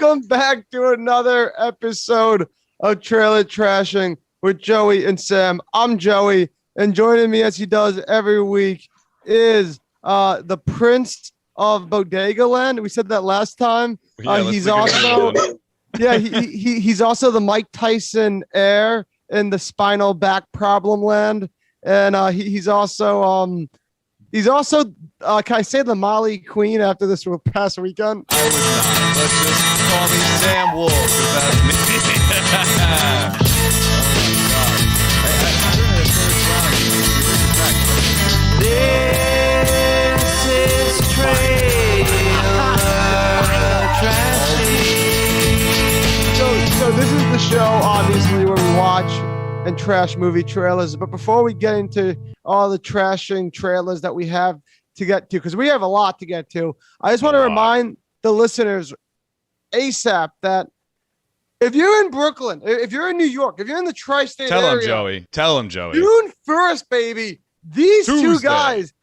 Welcome back to another episode of Trailer Trashing with Joey and Sam. I'm Joey, and joining me as he does every week is the Prince of Bodega Land. We said that last time. He's also he's also the Mike Tyson heir in the spinal back problem land, and he's also can I say the Molly Queen after this past weekend? I would not. Let's just call me Sam Wolf, because that's me. This is So this is the show, obviously, where we watch and trash movie trailers. But before we get into all the trashing trailers that we have to get to, because we have a lot to get to, I just want to remind the listeners ASAP that if you're in Brooklyn, if you're in New York, if you're in the tri-state area, Tell him, Joey. June 1st, baby. These two guys,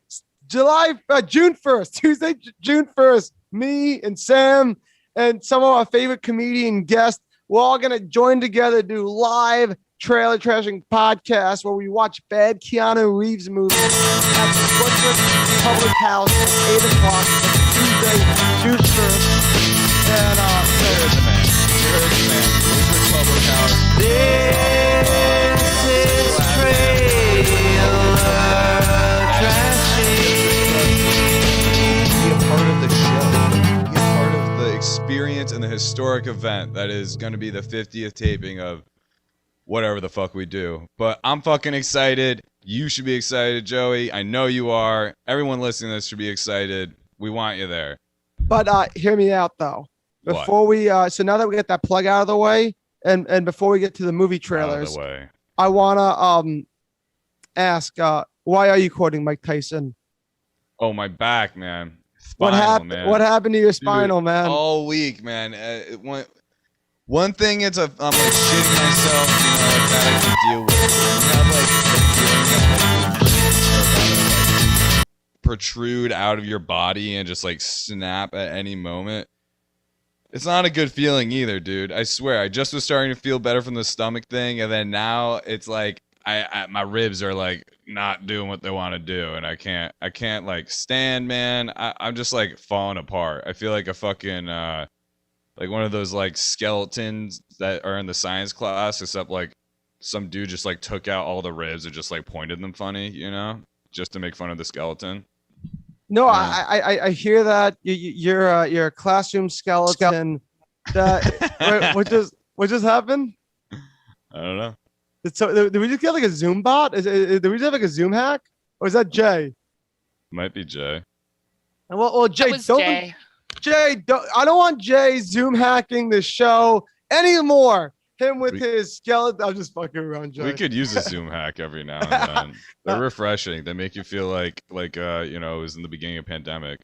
June 1st, Tuesday, June 1st, me and Sam and some of our favorite comedian guests, we're all going to join together, do live trailer trashing podcast where we watch bad Keanu Reeves movies at the Brooklyn Public House at 8 o'clock Tuesday, June 1st. And Here's the man. Brooklyn Public House. This is trailer trashing. Be a part of the show. Be a part of the experience and the historic event that is going to be the 50th taping of whatever the fuck we do. But I'm fucking excited. You should be excited, Joey. I know you are. Everyone listening to this should be excited. We want you there. But hear me out though. Before we so now that we get that plug out of the way, and before we get to the movie trailers, I wanna ask why are you quoting Mike Tyson? Oh, my back, man. What happened to your spinal, man? All week, man. One thing I'm like shitting myself, like that I can deal with. You have like the feeling that like protrude out of your body and just like snap at any moment. It's not a good feeling either, dude. I swear. I just was starting to feel better from the stomach thing, and then now it's like my ribs are like not doing what they want to do, and I can't like stand, man. I'm just like falling apart. I feel like a fucking like one of those like skeletons that are in the science class, except like some dude just like took out all the ribs and just like pointed them funny, just to make fun of the skeleton. No, I hear that you're a classroom skeleton. That what just happened? I don't know. So did we just get like a Zoom bot? Did we just have like a Zoom hack, or is that Jay? Might be Jay. Well, Jay, I don't want Jay Zoom hacking the show anymore. Him with his skeleton. I'm just fucking around, Jay. We could use a Zoom hack every now and then. They're refreshing. They make you feel like it was in the beginning of pandemic.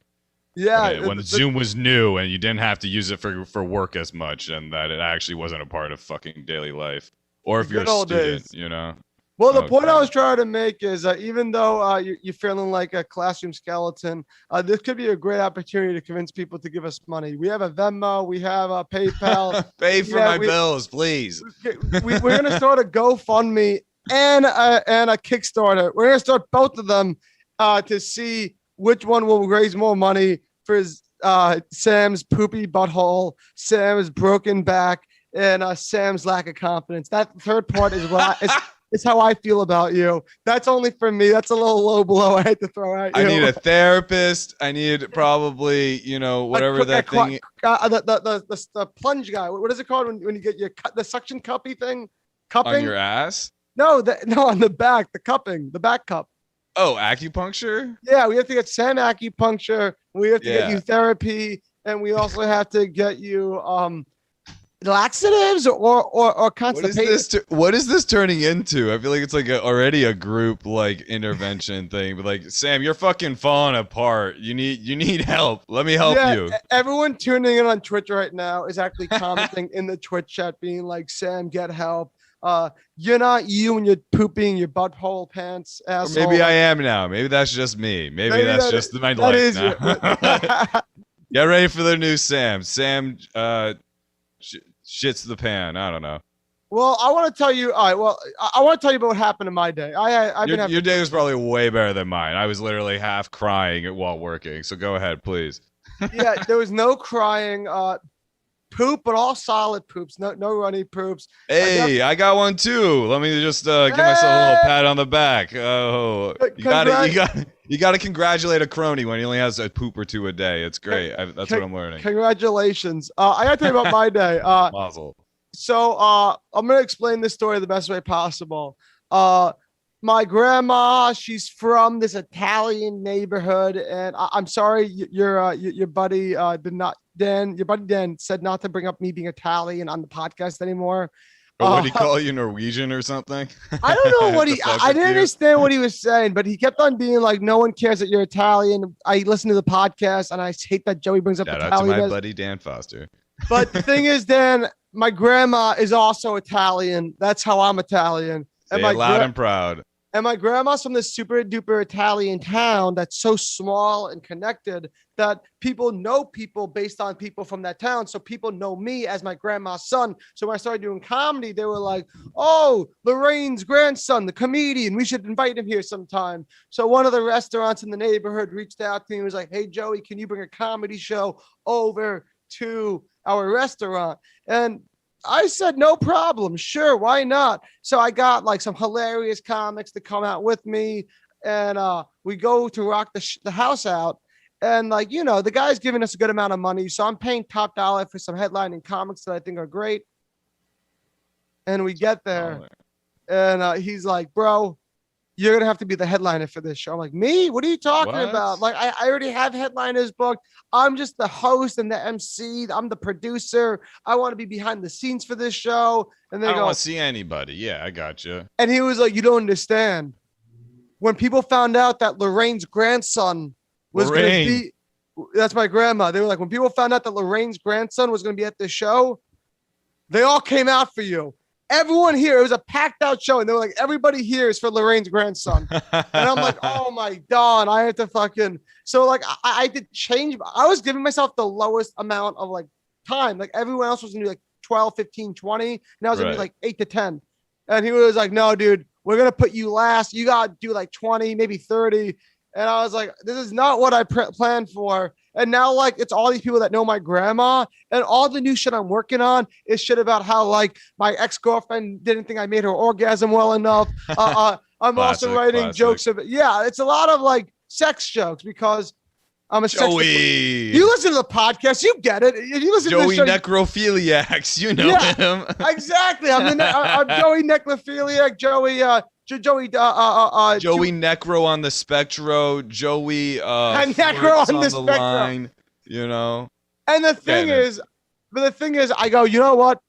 Yeah. When Zoom was new and you didn't have to use it for work as much, and that it actually wasn't a part of fucking daily life. Or if you're a student, Well, the point I was trying to make is even though you're feeling like a classroom skeleton, this could be a great opportunity to convince people to give us money. We have a Venmo, we have a PayPal. Pay for my bills, please. We're going to start a GoFundMe and a Kickstarter. We're going to start both of them to see which one will raise more money for Sam's poopy butthole, Sam's broken back, and Sam's lack of confidence. That third part is what it's how I feel about you. That's only for me. That's a little low blow I had to throw at you. I need a therapist. I need probably, whatever that thing. The plunge guy. What is it called when you get the suction cuppy thing? Cupping? On your ass? No, on the back. The cupping. The back cup. Oh, acupuncture? Yeah, we have to get Sam acupuncture. We have to get you therapy, and we also have to get you laxatives or constipation. What is this turning into? I feel like it's like already a group like intervention thing. But like, Sam, you're fucking falling apart. You need help. Let me help you. Everyone tuning in on Twitch right now is actually commenting in the Twitch chat, being like, "Sam, get help. You're not you and you're pooping your butthole pants, asshole." Or maybe I am now. Maybe that's just me. Maybe that's just my life now. Get ready for the new Sam. Sam shits the pan. I don't know. Well, I want to tell you. All right. Well, I want to tell you about what happened in my day. I've been having Your day was probably way better than mine. I was literally half crying while working. So go ahead, please. Yeah, there was no crying. Poop, but all solid poops. No runny poops. Hey, I got one too. Let me just give myself a little pat on the back. Oh, you got to congratulate a crony when he only has a poop or two a day. It's great. That's what I'm learning. Congratulations. I got to tell you about my day. Mazel. So I'm gonna explain this story the best way possible. My grandma, she's from this Italian neighborhood, and I'm sorry, your buddy your buddy Dan said not to bring up me being Italian on the podcast anymore. But would he call you Norwegian or something? I don't know what I didn't understand what he was saying, but he kept on being like, no one cares that you're Italian. I listen to the podcast, and I hate that Joey brings up Shout Italian. out to my buddy Dan Foster. But the thing is, Dan, my grandma is also Italian. That's how I'm Italian. Say it loud and proud. And my grandma's from this super duper Italian town that's so small and connected that people know people based on people from that town. So people know me as my grandma's son. So when I started doing comedy, they were like, oh, Lorraine's grandson, the comedian, we should invite him here sometime. So one of the restaurants in the neighborhood reached out to me and was like, hey, Joey, can you bring a comedy show over to our restaurant? And I said, no problem. Sure. Why not? So I got like some hilarious comics to come out with me, and we go to rock the house out. And like, you know, the guy's giving us a good amount of money. So I'm paying top dollar for some headlining comics that I think are great. And we get there and he's like, bro, you're going to have to be the headliner for this show. I'm like, me? What are you talking about? Like, I already have headliners booked. I'm just the host and the MC. I'm the producer. I want to be behind the scenes for this show. And they I don't want to see anybody. Yeah, I got you. And he was like, you don't understand. When people found out that Lorraine's grandson was going to be, that's my grandma. They were like, when people found out that Lorraine's grandson was going to be at the show, they all came out for you. Everyone here, it was a packed out show, and they were like, everybody here is for Lorraine's grandson. And I'm like, oh my God, I had to fucking, so like, I did change. I was giving myself the lowest amount of like time. Like everyone else was gonna be like 12, 15, 20. And I was gonna be like 8 to 10. And he was like, no, dude, we're gonna put you last. You gotta do like 20, maybe 30. And I was like, this is not what I planned for. And now, like, it's all these people that know my grandma, and all the new shit I'm working on is shit about how, like, my ex-girlfriend didn't think I made her orgasm well enough. I'm also writing jokes about, yeah, it's a lot of like sex jokes because I'm a Joey. You listen to the podcast, you get it. If you listen Joey to the show, necrophiliacs, you know him. Exactly. I'm Joey necrophiliac, Joey Necro on the Spectro, Joey Necro on the Spectro line, you know. And the thing is, I go, you know what?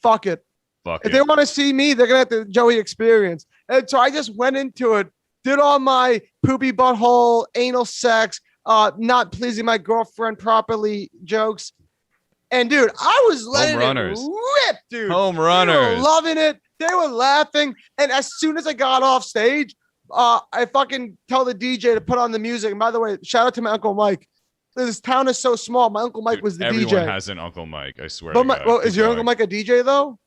Fuck it. If they want to see me, they're gonna have the Joey experience. And so I just went into it, did all my poopy butthole, anal sex, not pleasing my girlfriend properly jokes. And dude, I was letting it rip, dude. Home runners. They were loving it. They were laughing. And as soon as I got off stage, I fucking tell the DJ to put on the music. And by the way, shout out to my Uncle Mike. This town is so small. My Uncle Mike was the DJ. Everyone has an Uncle Mike, I swear. But is your Uncle Mike a DJ though?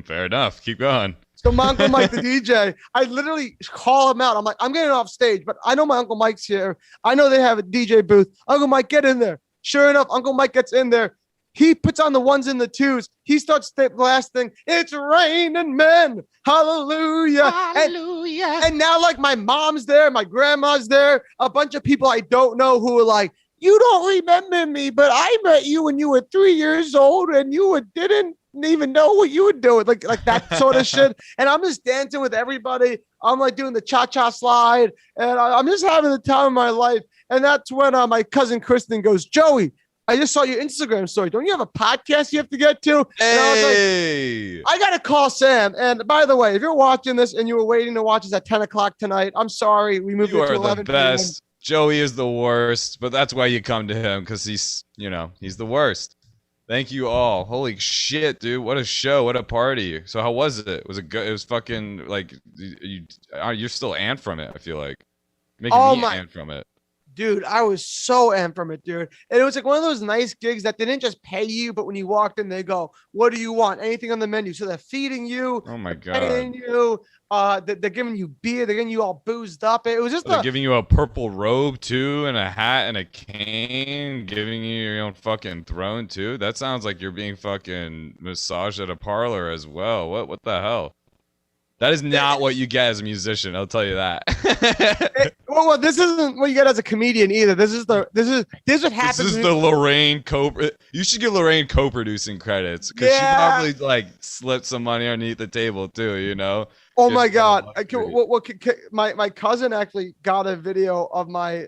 Fair enough. Keep going. So my Uncle Mike, the DJ, I literally call him out. I'm like, I'm getting off stage, but I know my Uncle Mike's here. I know they have a DJ booth. Uncle Mike, get in there. Sure enough, Uncle Mike gets in there. He puts on the ones and the twos. He starts blasting, it's raining men. Hallelujah. Hallelujah. And now, like, my mom's there, my grandma's there, a bunch of people I don't know who are like, you don't remember me, but I met you when you were 3 years old and you didn't even know what you were doing. Like that sort of shit. And I'm just dancing with everybody. I'm like doing the cha-cha slide. And I'm just having the time of my life. And that's when my cousin Kristen goes, Joey, I just saw your Instagram story. Don't you have a podcast you have to get to? Hey. And I was like, I got to call Sam. And by the way, if you're watching this and you were waiting to watch us at 10 o'clock tonight, I'm sorry. We moved it to 11 You are the best. Joey is the worst, but that's why you come to him, because he's the worst. Thank you all. Holy shit, dude. What a show. What a party. So how was it? Was it good? It was fucking like, you're still ant from it, I feel like. Making me ant from it. Dude, I was so amped from it, dude. And it was like one of those nice gigs that they didn't just pay you, but when you walked in, they go, "What do you want? Anything on the menu?" So they're feeding you, Oh my paying god. you. They're giving you beer. They're getting you all boozed up. It was just They're giving you a purple robe too, and a hat and a cane, giving you your own fucking throne too. That sounds like you're being fucking massaged at a parlor as well. What the hell? That is not what you get as a musician. I'll tell you that. well, this isn't what you get as a comedian either. This is what happens. This is the Lorraine co. You should give Lorraine co-producing credits because she probably like slipped some money underneath the table too. You know. Oh my god! My cousin actually got a video of my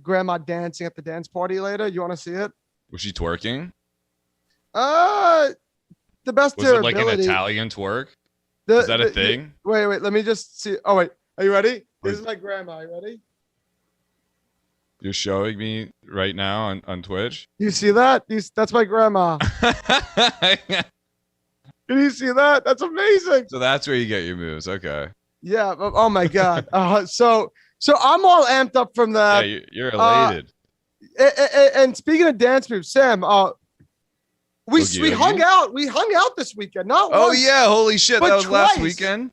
grandma dancing at the dance party later. You want to see it? Was she twerking? The best was it like an Italian twerk? Is that a thing? Wait, let me just see. Oh wait, are you ready? This is my grandma. Are you ready? You're showing me right now on Twitch. You see that? That's my grandma. Can you see that? That's amazing. So that's where you get your moves. Okay. Yeah. Oh my god. So I'm all amped up from that. Yeah, you're elated. And speaking of dance moves, Sam, we hung out. We hung out this weekend. Not oh once, yeah, holy shit! That was twice. last weekend.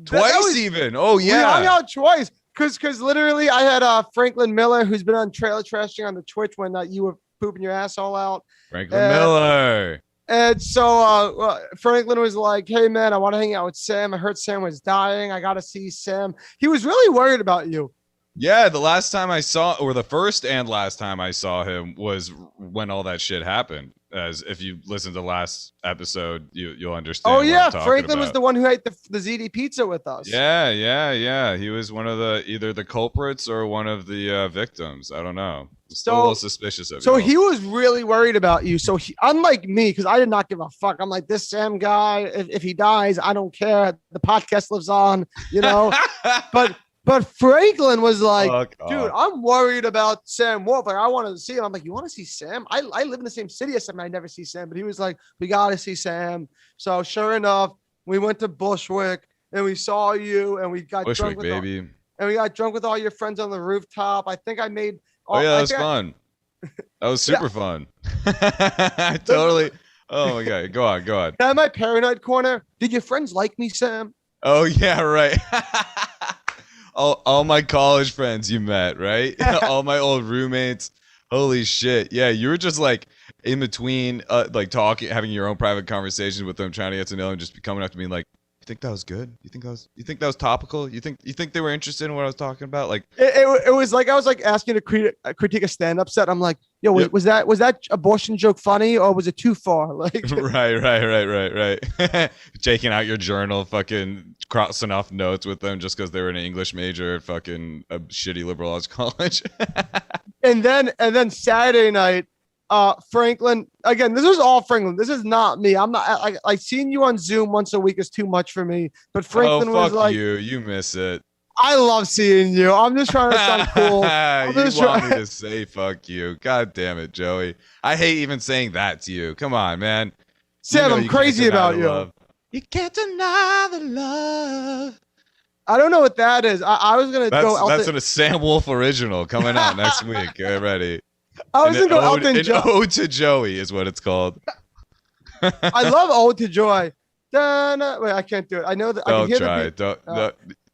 Twice even. Oh yeah. We hung out twice. Cause literally I had Franklin Miller, who's been on Trailer Trashing on the Twitch when you were pooping your ass all out. Franklin Miller. And so Franklin was like, "Hey man, I want to hang out with Sam. I heard Sam was dying. I gotta see Sam." He was really worried about you. Yeah, the last time I saw, or the first and last time I saw him was when all that shit happened. As if you listen to the last episode, you'll understand. Oh yeah, Franklin was the one who ate the ZD pizza with us. Yeah. He was one of either the culprits or one of the victims. I don't know. Still a little suspicious of you. So he was really worried about you. So unlike me, because I did not give a fuck. I'm like, this Sam guy, if he dies, I don't care. The podcast lives on, you know. But Franklin was like, dude, I'm worried about Sam Wolf. Like, I wanted to see him. I'm like, you want to see Sam? I live in the same city as Sam. I never see Sam. But he was like, we got to see Sam. So sure enough, we went to Bushwick and we saw you and we got drunk with baby. And we got drunk with all your friends on the rooftop. I think I made. That was fun. That was super fun. Totally. Oh my god. Go on. At my paranoid corner, did your friends like me, Sam? Oh yeah, right. All my college friends you met, right? All my old roommates. Holy shit. Yeah, you were just like in between like talking, having your own private conversations with them, trying to get to know them, just coming up to me like, you think that was good? You think that was topical? You think they were interested in what I was talking about? Like it was like I was like asking to critique a stand-up set. I'm like, yo, was that abortion joke funny or was it too far? Like right. Taking out your journal, fucking crossing off notes with them just because they were an English major at fucking a shitty liberal arts college. and then Saturday night, Franklin, again, this is all Franklin. This is not me. I'm not like seeing you on Zoom once a week is too much for me. But Franklin was like, you miss it. I love seeing you. I'm just trying to sound cool. You want me to say fuck you. God damn it, Joey. I hate even saying that to you. Come on, man. Sam, I'm crazy about you. Love. You can't deny the love. I don't know what that is. I was going to go. That's a Sam Wolf original coming out next week. Get ready. I was going to go Elton John. An Ode to Joey is what it's called. I love Ode to Joy. Wait, I can't do it. I know that. Don't try it.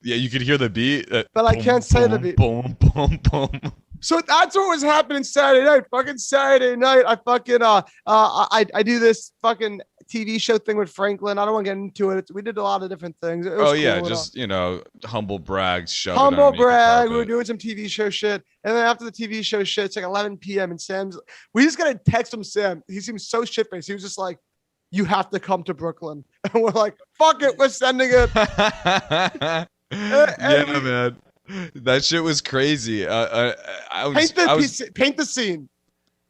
Yeah, you could hear the beat. But I can't say the beat. Boom, boom, boom. So that's what was happening Saturday night. Fucking Saturday night. I fucking I do this fucking TV show thing with Franklin. I don't want to get into it. We did a lot of different things. Oh yeah, just humble brag, humble brag. We were doing some TV show shit, and then after the TV show shit, it's like 11 p.m. and we just gotta text him. Sam, he seems so shit faced. He was just like, "You have to come to Brooklyn," and we're like, "Fuck it, we're sending it." Yeah, man. That shit was crazy. Paint the scene.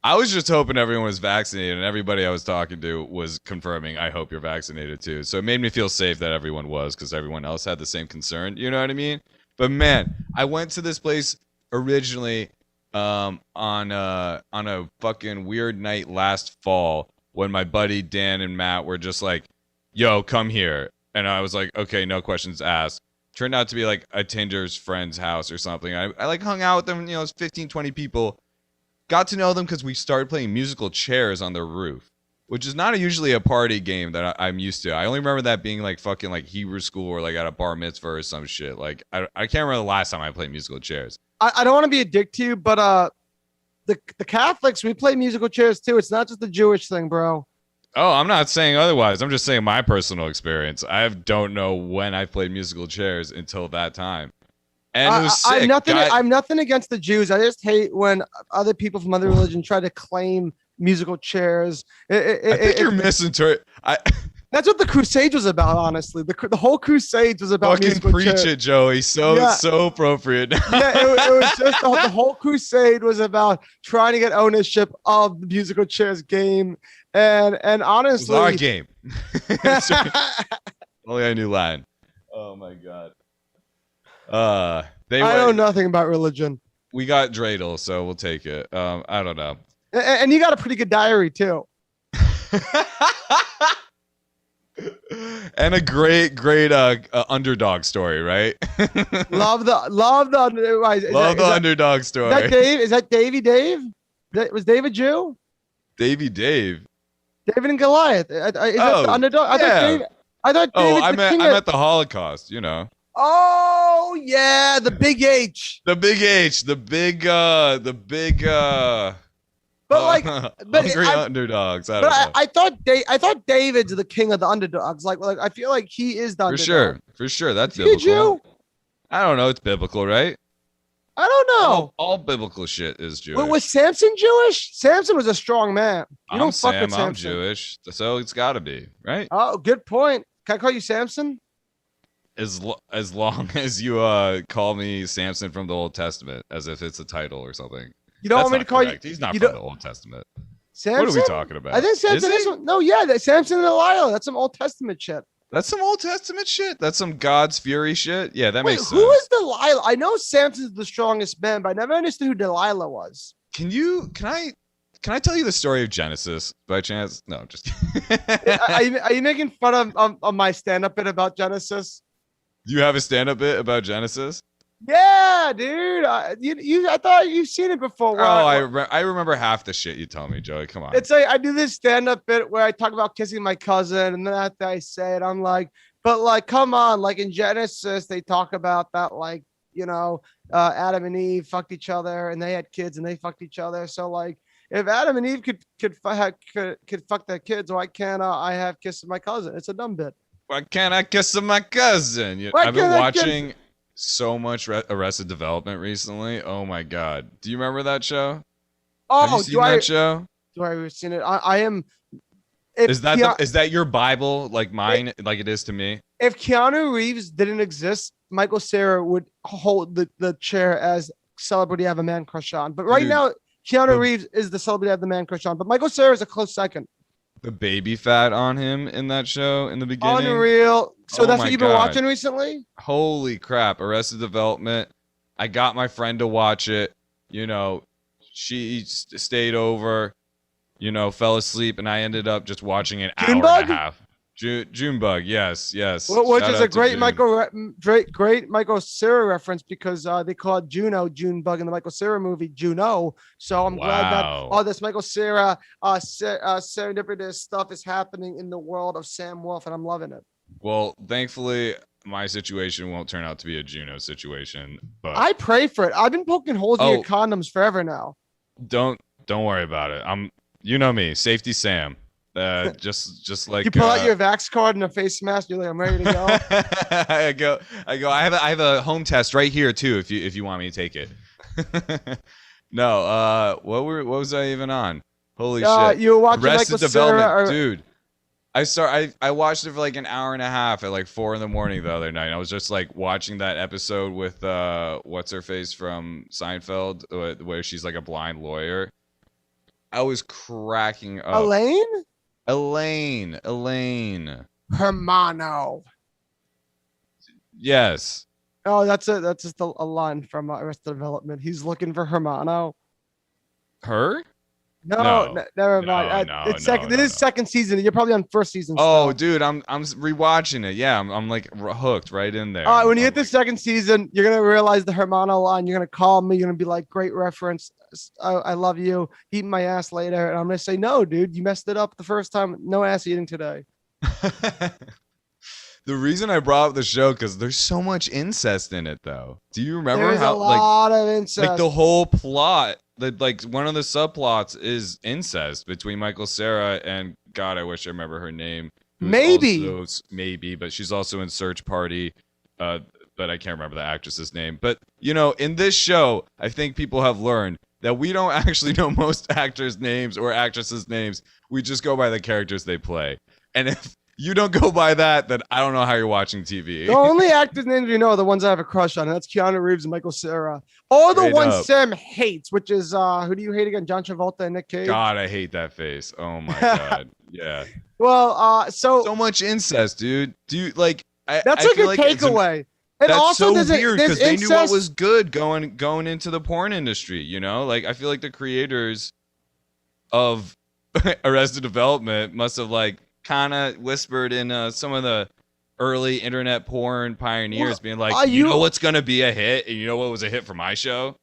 I was just hoping everyone was vaccinated, and everybody I was talking to was confirming, I hope you're vaccinated too. So it made me feel safe that everyone was, because everyone else had the same concern. You know what I mean? But man, I went to this place originally on a fucking weird night last fall when my buddy Dan and Matt were just like, yo, come here. And I was like, okay, no questions asked. turned out to be like a Tinder's friend's house or something. I like hung out with them, it's 15, 20 people. Got to know them because we started playing musical chairs on their roof, which is not usually a party game that I'm used to. I only remember that being like fucking like Hebrew school or like at a bar mitzvah or some shit. Like I can't remember the last time I played musical chairs. I don't want to be a dick to you, but the Catholics, we play musical chairs too. It's not just the Jewish thing, bro. Oh, I'm not saying otherwise. I'm just saying my personal experience. I don't know when I played musical chairs until that time. And it was sick. I'm nothing against the Jews. I just hate when other people from other religions try to claim musical chairs. I think you're misinterpreting. That's what the Crusades was about, honestly. The whole Crusades was about fucking musical preach chairs. it, Joey. So appropriate. Yeah, it was just the whole Crusade was about trying to get ownership of the musical chairs game. And honestly, it was our game. Only I knew Latin. Oh my god. I know nothing about religion. We got dreidel, so we'll take it. I don't know. And you got a pretty good diary too. And a great underdog story, right? love the underdog story. Is that Dave? Is that Davy Dave? Was Dave a Jew? Davy Dave. David and Goliath. Is that the underdog? I thought David. I meant the Holocaust. Oh yeah, the big H. The big H. The big. But hungry underdogs. I thought David's the king of the underdogs. Like I feel like he is the underdog. For sure. That's biblical. Jew? I don't know. It's biblical, right? I don't know. All biblical shit is Jewish. Was Samson Jewish? Samson was a strong man. I'm Jewish, so it's got to be, right? Oh, good point. Can I call you Samson? As long as you call me Samson from the Old Testament, as if it's a title or something. You don't want me to call you? He's not from the Old Testament. Samson? What are we talking about? I think Samson is. No, yeah, Samson and Delilah. That's some Old Testament shit. That's some Old Testament shit. That's some God's fury shit. Yeah, that makes sense. Who is Delilah? I know Samson's the strongest man, but I never understood who Delilah was. Can I tell you the story of Genesis by chance? No, just are you making fun of my stand-up bit about Genesis? Do you have a stand-up bit about Genesis? Yeah, dude. I thought you've seen it before. I remember half the shit you tell me, Joey. Come on. It's like I do this stand-up bit where I talk about kissing my cousin, and then after I say it, I'm like, but like, come on, like in Genesis, they talk about that, like, Adam and Eve fucked each other, and they had kids, and they fucked each other. So like, if Adam and Eve could fuck their kids, why can't I have kissed my cousin? It's a dumb bit. Why can't I kiss my cousin? I've been watching so much Arrested Development recently. Oh my god, do you remember that show? Oh, have you seen that show? Do I have seen it? I am. Is that your Bible, like mine, like it is to me? If Keanu Reeves didn't exist, Michael Cera would hold the chair as celebrity I have a man crush on. But right now, Keanu Reeves is the celebrity I have the man crush on. But Michael Cera is a close second. The baby fat on him in that show in the beginning. Unreal. So that's what you've been watching recently? Holy crap. Arrested Development. I got my friend to watch it. She stayed over, fell asleep, and I ended up just watching an hour and a half. Junebug, yes. Which is a great Michael Cera reference because they called Juno Junebug in the Michael Cera movie Juno. So I'm glad that all this Michael Cera serendipitous stuff is happening in the world of Sam Wolf, and I'm loving it. Well, thankfully, my situation won't turn out to be a Juno situation. But I pray for it. I've been poking holes in your condoms forever now. Don't worry about it. You know me, Safety Sam. Just like you pull out your Vax card and a face mask. You're like, I'm ready to go. I go. I have a home test right here too. If you want me to take it. No. What was I even on? Holy shit! You were watching Arrested Development, dude. I watched it for like an hour and a half at like 4 a.m. the other night. I was just like watching that episode with what's her face from Seinfeld, where she's like a blind lawyer. I was cracking up. Elaine. Hermano. Yes. Oh, that's just a line from Arrested Development. He's looking for Hermano. Her? Never mind. This is second season. You're probably on first season. Oh, still. dude, I'm rewatching it. Yeah, I'm like hooked right in there. All right, when you I'm get the second season, you're gonna realize the Hermano line. You're gonna call me. You're gonna be like, "Great reference. I love you. Eat my ass later." And I'm gonna say, "No, dude, you messed it up the first time. No ass eating today." The reason I brought up the show because there's so much incest in it, though. Do you remember There's how a lot of incest. like the whole plot? Like one of the subplots is incest between Michael Cera and God, I wish I remember her name. Maybe, but she's also in Search Party. But I can't remember the actress's name. But in this show, I think people have learned that we don't actually know most actors' names or actresses' names. We just go by the characters they play. And if you don't go by that, then I don't know how you're watching TV. The only actors' names you know are the ones I have a crush on, and that's Keanu Reeves and Michael Cera. Or the ones Sam hates, which is who do you hate again? John Travolta and Nick Cage. God, I hate that face. Oh my god. Yeah. Well, so much incest, dude. Do you like? That's I like a takeaway. And that's also, so weird because they knew what incest. was good going into the porn industry. Like I feel like the creators of Arrested Development must have like kind of whispered in some of the early internet porn pioneers, being like, you know what's gonna be a hit, and you know what was a hit for my show?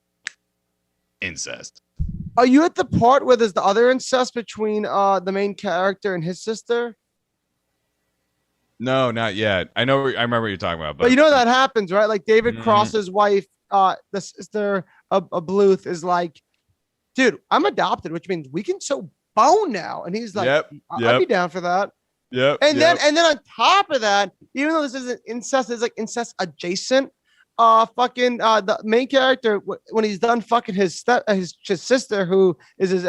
Incest. Are you at the part where there's the other incest between the main character and his sister? No, not yet. I remember what you're talking about, but you know that happens, right? Like David Cross's wife, the sister of Bluth, is like, dude, I'm adopted, which means we can sew bone now. And he's like, I'd be down for that. Yep. And then on top of that, even though this isn't incest, it's like incest adjacent. The main character, when he's done fucking his sister, who is his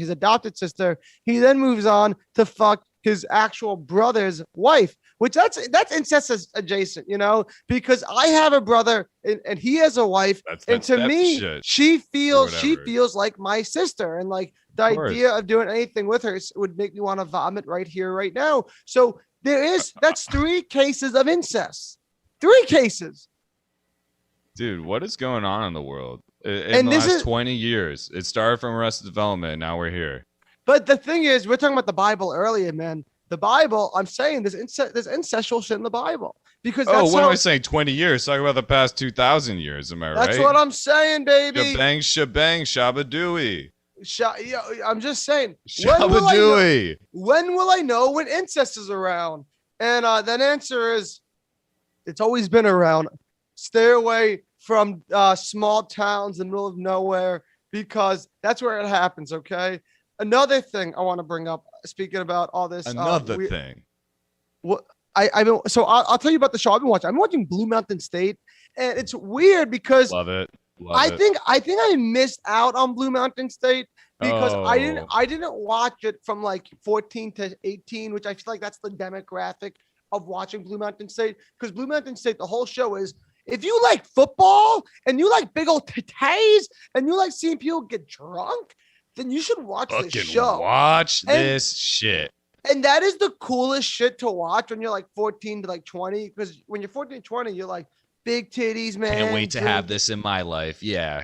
adopted sister, he then moves on to fuck his actual brother's wife, which that's incest adjacent, because I have a brother and he has a wife, and to me, she feels like my sister, and like the idea of doing anything with her would make me want to vomit right here, right now. So that's 3 cases of incest. 3 cases. Dude, what is going on in the world? In the last 20 years, it started from Arrested Development, and now we're here. But the thing is, we're talking about the Bible earlier, man. The Bible, I'm saying there's incestual shit in the Bible. Because what am I saying? 20 years? Talking about the past 2,000 years, am I right? That's what I'm saying, baby. Shebang, shabadooey. I'm just saying. Shabadooey. When will I know when incest is around? And that answer is, it's always been around. Stay away from small towns in the middle of nowhere, because that's where it happens, okay? Another thing I want to bring up, speaking about all this. Another thing. What I'll tell you about the show I've been watching. I'm watching Blue Mountain State, and it's weird because love it. I think I missed out on Blue Mountain State because I didn't watch it from like 14 to 18, which I feel like that's the demographic of watching Blue Mountain State. Because Blue Mountain State, the whole show is, if you like football and you like big old titties and you like seeing people get drunk, then you should watch this show. Watch this shit. And that is the coolest shit to watch when you're like 14 to like 20. Because when you're 14 to 20, you're like, big titties, man. Can't wait to have this in my life. Yeah.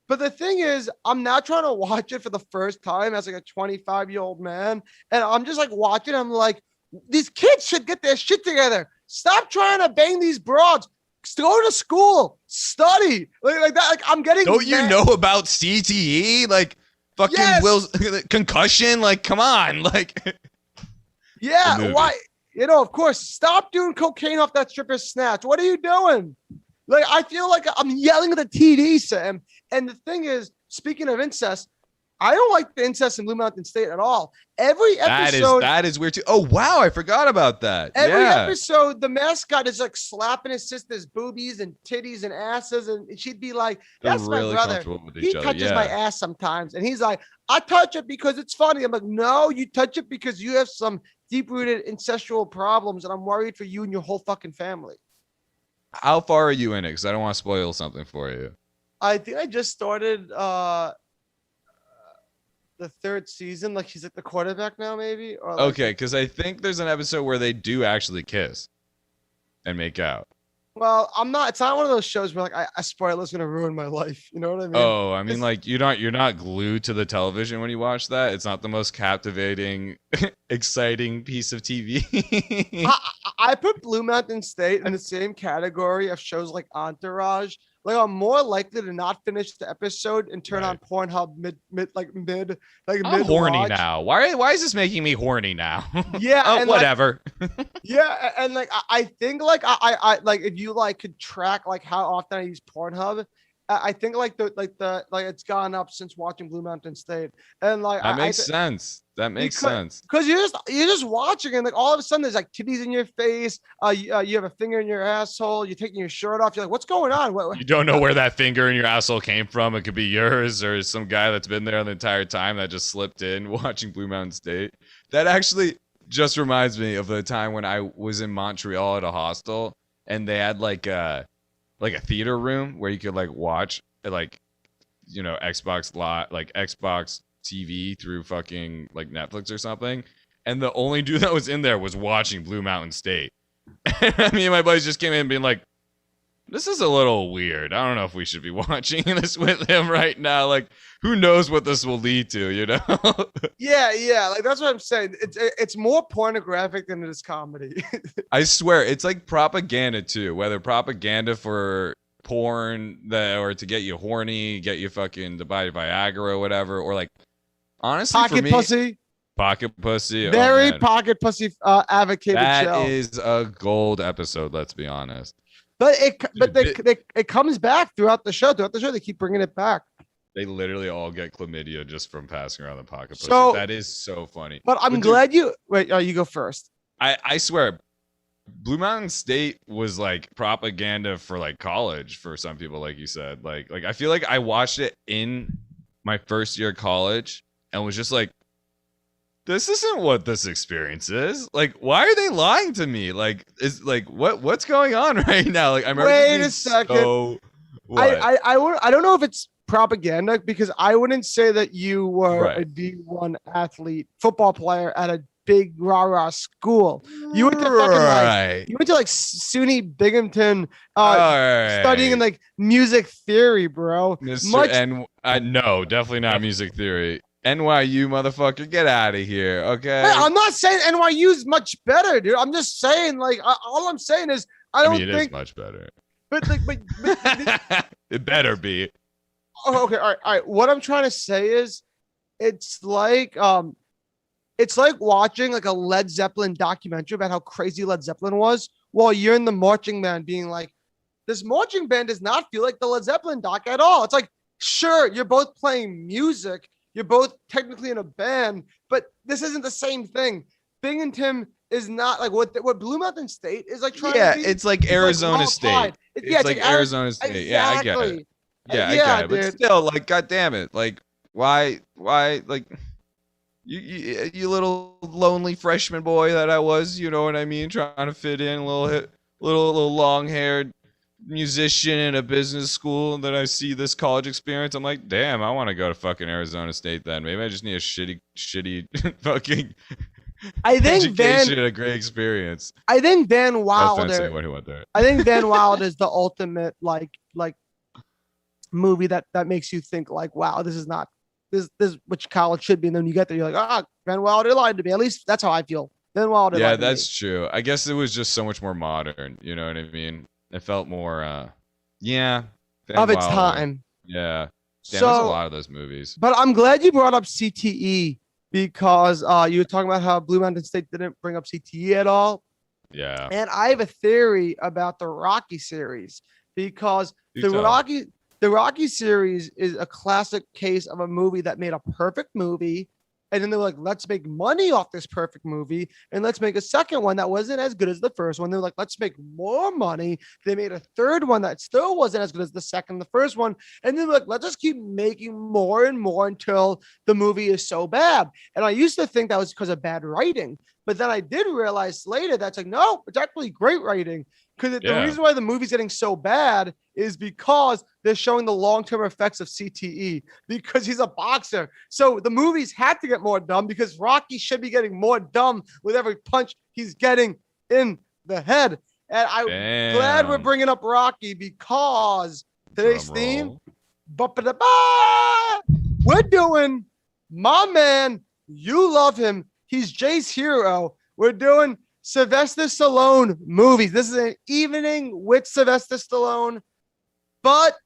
But the thing is, I'm not trying to watch it for the first time as like a 25-year-old man. And I'm just like watching. I'm like, these kids should get their shit together. Stop trying to bang these broads. Go to school, study like that. Like I'm getting. Don't you know about CTE? Like fucking Will's concussion. Like come on, like. Yeah, why? Of course. Stop doing cocaine off that stripper's snatch. What are you doing? Like I feel like I'm yelling at the TD, Sam. And the thing is, speaking of incest, I don't like the incest in Blue Mountain State at all. Every episode that is weird too. Oh wow, I forgot about that. Every episode, the mascot is like slapping his sister's boobies and titties and asses, and she'd be like, "That's my brother. He touches my ass sometimes," and he's like, "I touch it because it's funny." I'm like, "No, you touch it because you have some deep-rooted incestual problems, and I'm worried for you and your whole fucking family." How far are you in it? Because I don't want to spoil something for you. I think I just started the 3rd season. Like he's like the quarterback now, maybe. Or like, okay, because I think there's an episode where they do actually kiss and make out. Well, I'm not. It's not one of those shows where like a spoiler's gonna ruin my life. You know what I mean? Oh, I mean, It's- like you're not glued to the television when you watch that. It's not the most captivating, exciting piece of TV. I put Blue Mountain State in the same category of shows like Entourage. Like I'm more likely to not finish the episode and turn Right. on Pornhub mid. I'm horny now. Why is this making me horny now? Yeah, Oh, and, like, whatever. Yeah, and like I think like I like if you like could track like how often I use Pornhub, I think like the it's gone up since watching Blue Mountain State, and like That makes sense. That makes sense. because you're just watching and like all of a sudden there's like titties in your face, you have a finger in your asshole, you're taking your shirt off, you're like, what's going on? You don't know where that finger in your asshole came from. It could be yours or some guy that's been there the entire time that just slipped in watching Blue Mountain State. That actually just reminds me of the time when I was in Montreal at a hostel and they had like a theater room where you could like watch like Xbox TV through fucking like Netflix or something. And the only dude that was in there was watching Blue Mountain State. And me and my buddies just came in being like, this is a little weird. I don't know if we should be watching this with him right now. Like, who knows what this will lead to, you know? Yeah, like that's what I'm saying. It's more pornographic than it is comedy. I swear, it's like propaganda too. Whether propaganda for porn or to get you horny, get you fucking to buy Viagra or whatever, or like honestly for Pocket me, pussy, pocket pussy. very man. pocket pussy advocated That show. is a gold episode. Let's be honest. But it comes back throughout the show. Throughout the show, they keep bringing it back. They literally all get chlamydia just from passing around the pocket pussy. So- That is so funny. But I'm dude, glad you wait. You go first. I swear, Blue Mountain State was like propaganda for like college for some people, like you said. Like I feel like I watched it in my first year of college and was just like, this isn't what this experience is. Like, why are they lying to me? Like, is like what's going on right now? Like, I remember. Wait being a second. So, what? I don't know if it's propaganda because I wouldn't say that you were Right. a D1 athlete, football player at a big rah-rah school. You went to fucking like right. you went to like SUNY Binghamton All right. studying in like music theory, bro. Mr. Much no, definitely not music theory. NYU motherfucker, get out of here, okay? Hey, I'm not saying NYU's much better, dude. I'm just saying, like, all I'm saying is I don't mean, it think, is much better. but like, but It better be. oh, okay, all right. What I'm trying to say is, it's like watching like a Led Zeppelin documentary about how crazy Led Zeppelin was, while you're in the marching band being like, this marching band does not feel like the Led Zeppelin doc at all. It's like, sure, you're both playing music. You're both technically in a band, but this isn't the same thing. Binghamton is not like what Blue Mountain State is like trying Yeah, to be. it's like Arizona like State. Hall-Tied. It's like Arizona State. Yeah, I get it. Exactly. Yeah, I Yeah, get it. But dude. still, like, god damn it. Like, why, like, you little lonely freshman boy that I was, you know what I mean? Trying to fit in, little long-haired musician in a business school, and then I see this college experience. I'm like, damn, I want to go to fucking Arizona State then. Maybe I just need a shitty fucking I think education Van. and a great experience. I think Van No offense to Wilder. anyone who went there. I think Van Wilder is the ultimate like movie that makes you think like, wow, this is not this which college should be. And then you get there, you're like, ah, Van Wilder lied to me. At least that's how I feel. Van Wilder. Yeah, lied to me. that's true. I guess it was just so much more modern. You know what I mean? It felt more, yeah, Van of its Wilder. time. Yeah, damn, there's a So, lot of those movies. but I'm glad you brought up CTE because you were talking about how Blue Mountain State didn't bring up CTE at all. Yeah, And I have a theory about the Rocky series because Do the tell. Rocky series is a classic case of a movie that made a perfect movie. And then they're like, let's make money off this perfect movie and let's make a second one that wasn't as good as the first one. They're like, let's make more money. They made a third one that still wasn't as good as the second, the first one. And then they're like, let's just keep making more and more until the movie is so bad. And I used to think that was because of bad writing. But then I did realize later that's like, no, it's actually great writing. Because the Yeah. reason why the movie's getting so bad is because they're showing the long-term effects of CTE because he's a boxer. So the movies had to get more dumb because Rocky should be getting more dumb with every punch he's getting in the head. And I'm glad we're bringing up Rocky because today's theme, we're doing my man. You love him. He's Jay's hero. We're doing Sylvester Stallone movies. This is an evening with Sylvester Stallone, but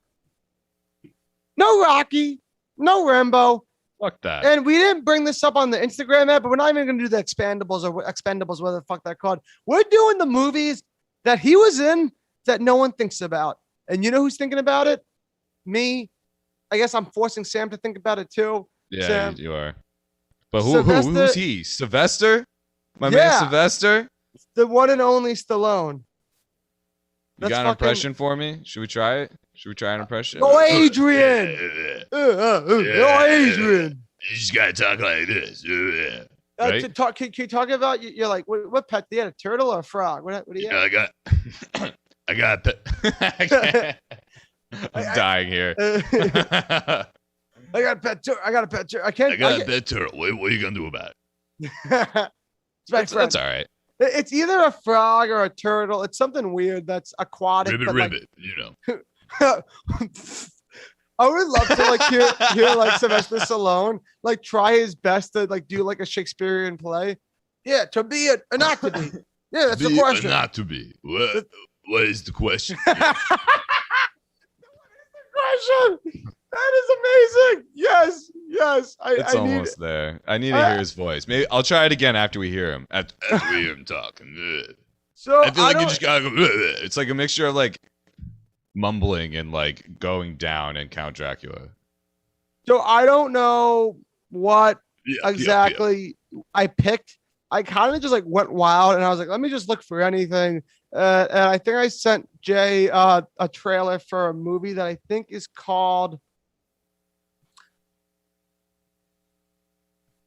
no Rocky, no Rambo. Fuck that. And we didn't bring this up on the Instagram app, but we're not even going to do the Expendables, whatever the fuck they're called. We're doing the movies that he was in that no one thinks about. And you know who's thinking about it? Me. I guess I'm forcing Sam to think about it too. Yeah, Sam. you are. But who's he? Sylvester? My man Sylvester? The one and only Stallone. You got an impression for me? Should we try it? Should we try an impression? Oh, Adrian! Oh, Adrian! You just gotta talk like this. Right? Can you talk about, you're like, what pet? Do you have a turtle or a frog? What do you have? I got a pet. I'm dying here. I got a pet turtle. I got a pet turtle. I got a pet turtle. What are you gonna do about it? That's all right. It's either a frog or a turtle. It's something weird that's aquatic. Ribbit, you know. I would love to like hear like Sylvester Stallone like try his best to like do like a Shakespearean play. Yeah, to be or not to be. Yeah, that's the question. Not to be. What is the question? Question. That is amazing. Yes. It's almost there. I need to hear his voice. Maybe I'll try it again after we hear him. After we hear him talking. So I feel like you just gotta go. It's like a mixture of like mumbling and like going down in Count Dracula. So I don't know what exactly I picked. I kind of just like went wild and I was like, let me just look for anything. And I think I sent Jay a trailer for a movie that I think is called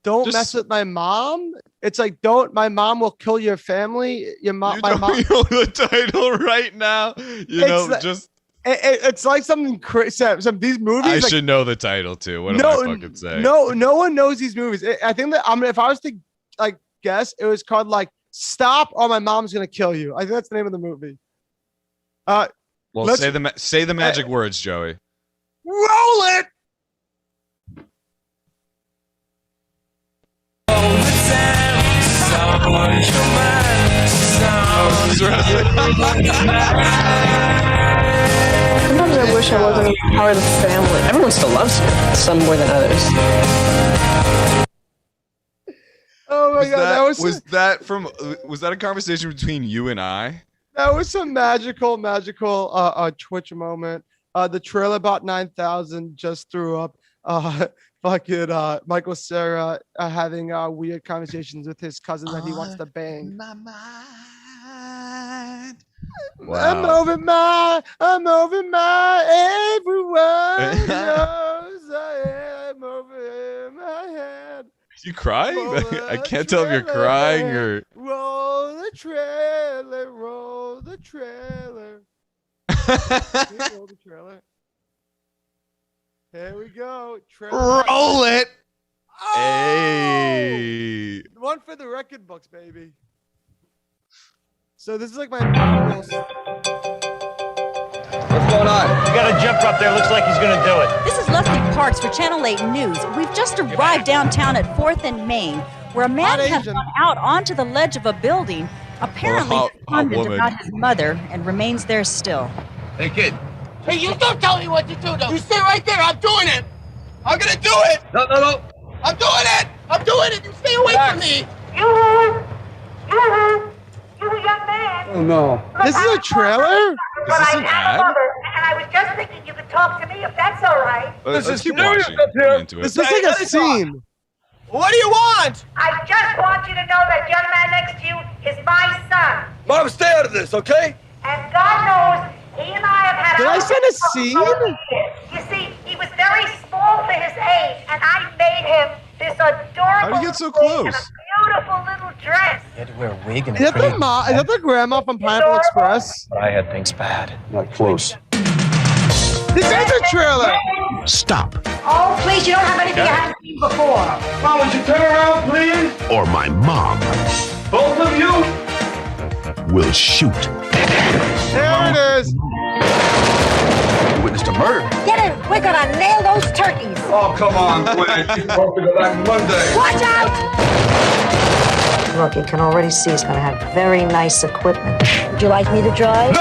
Don't Mess With My Mom. It's like, my mom will kill your family. My mom. You know the title right now. It's like something crazy. Some these movies. I should know the title too. What am I fucking saying? No one knows these movies. I think that if I was to like guess, it was called like Stop or My Mom's Gonna Kill You. I think that's the name of the movie. Well, say the magic words, Joey. Roll it. Sometimes I wish I wasn't a part of the family. Everyone still loves you, some more than others. Oh my god, was that a conversation between you and I? That was some magical Twitch moment. The trailer about 9,000 just threw up. Michael Cera having weird conversations with his cousin that he wants to bang. My mind. Wow. I'm over my everyone knows I am over my head. You crying? I can't tell if you're crying or roll the trailer. Roll the trailer. Here we go. Roll it. Oh! Hey. One for the record books, baby. So this is like my What's going on? You got a jumper up there. Looks like he's going to do it. This is Leslie Parks for Channel 8 News. We've just arrived downtown at 4th and Main, where a man has gone out onto the ledge of a building, apparently responded about his mother, and remains there still. Hey, kid. Hey, you don't tell me what to do, though. You stay right there. I'm doing it. I'm going to do it. No. I'm doing it. I'm doing it. You stay away from me. You young man. Oh, no. This is a trailer? Is this an ad? And I was just thinking you could talk to me if that's all right. Let's keep watching. Into it. This looks like a scene. What do you want? I just want you to know that young man next to you is my son. Mom, stay out of this, okay? And God knows he and I have had... Did I send a scene? You see, he was very small for his age, and I made him this adorable... How did you get so close? And a beautiful little dress. You had to wear a wig and Is that the grandma from Pineapple Express? I had things bad. Not close. This is a trailer. Stop, Oh, please, you don't have anything I haven't seen before. Mom, would you turn around, please? or my mom Both of you? will shoot. There it is. You witnessed a murder. Get in! We're gonna nail those turkeys! Oh, come on, Gwen. She's supposed to go back Monday. Watch out! Look, you can already see he's gonna have very nice equipment. Would you like me to drive?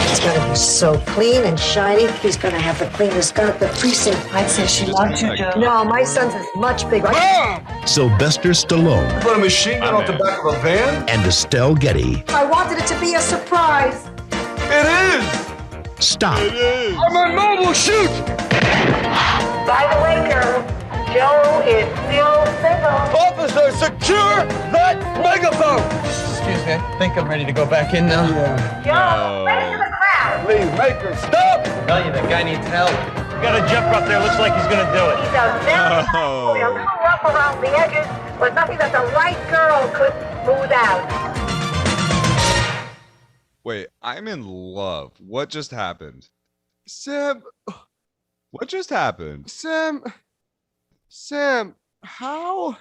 It's gonna be so clean and shiny. He's gonna have the cleanest gun at the precinct. I'd say she loves you, Joe. No, my son's is much bigger. Sylvester Stallone Put a machine gun off the back of a van? and Estelle Getty. I wanted it to be a surprise. It is! Stop. I'm on mobile, shoot! By the way, girl, Joe is still single. Officer, secure that megaphone! Excuse me, I think I'm ready to go back in now. Joe, ready for the crowd. Lee, Maker, stop! Tell you, that guy needs help. Got a jump up there, looks like he's gonna do it. He's a very nice boy, a little rough around the edges, but nothing that the right girl could smooth out. Wait, I'm in love. What just happened? Sam, What just happened? Sam, how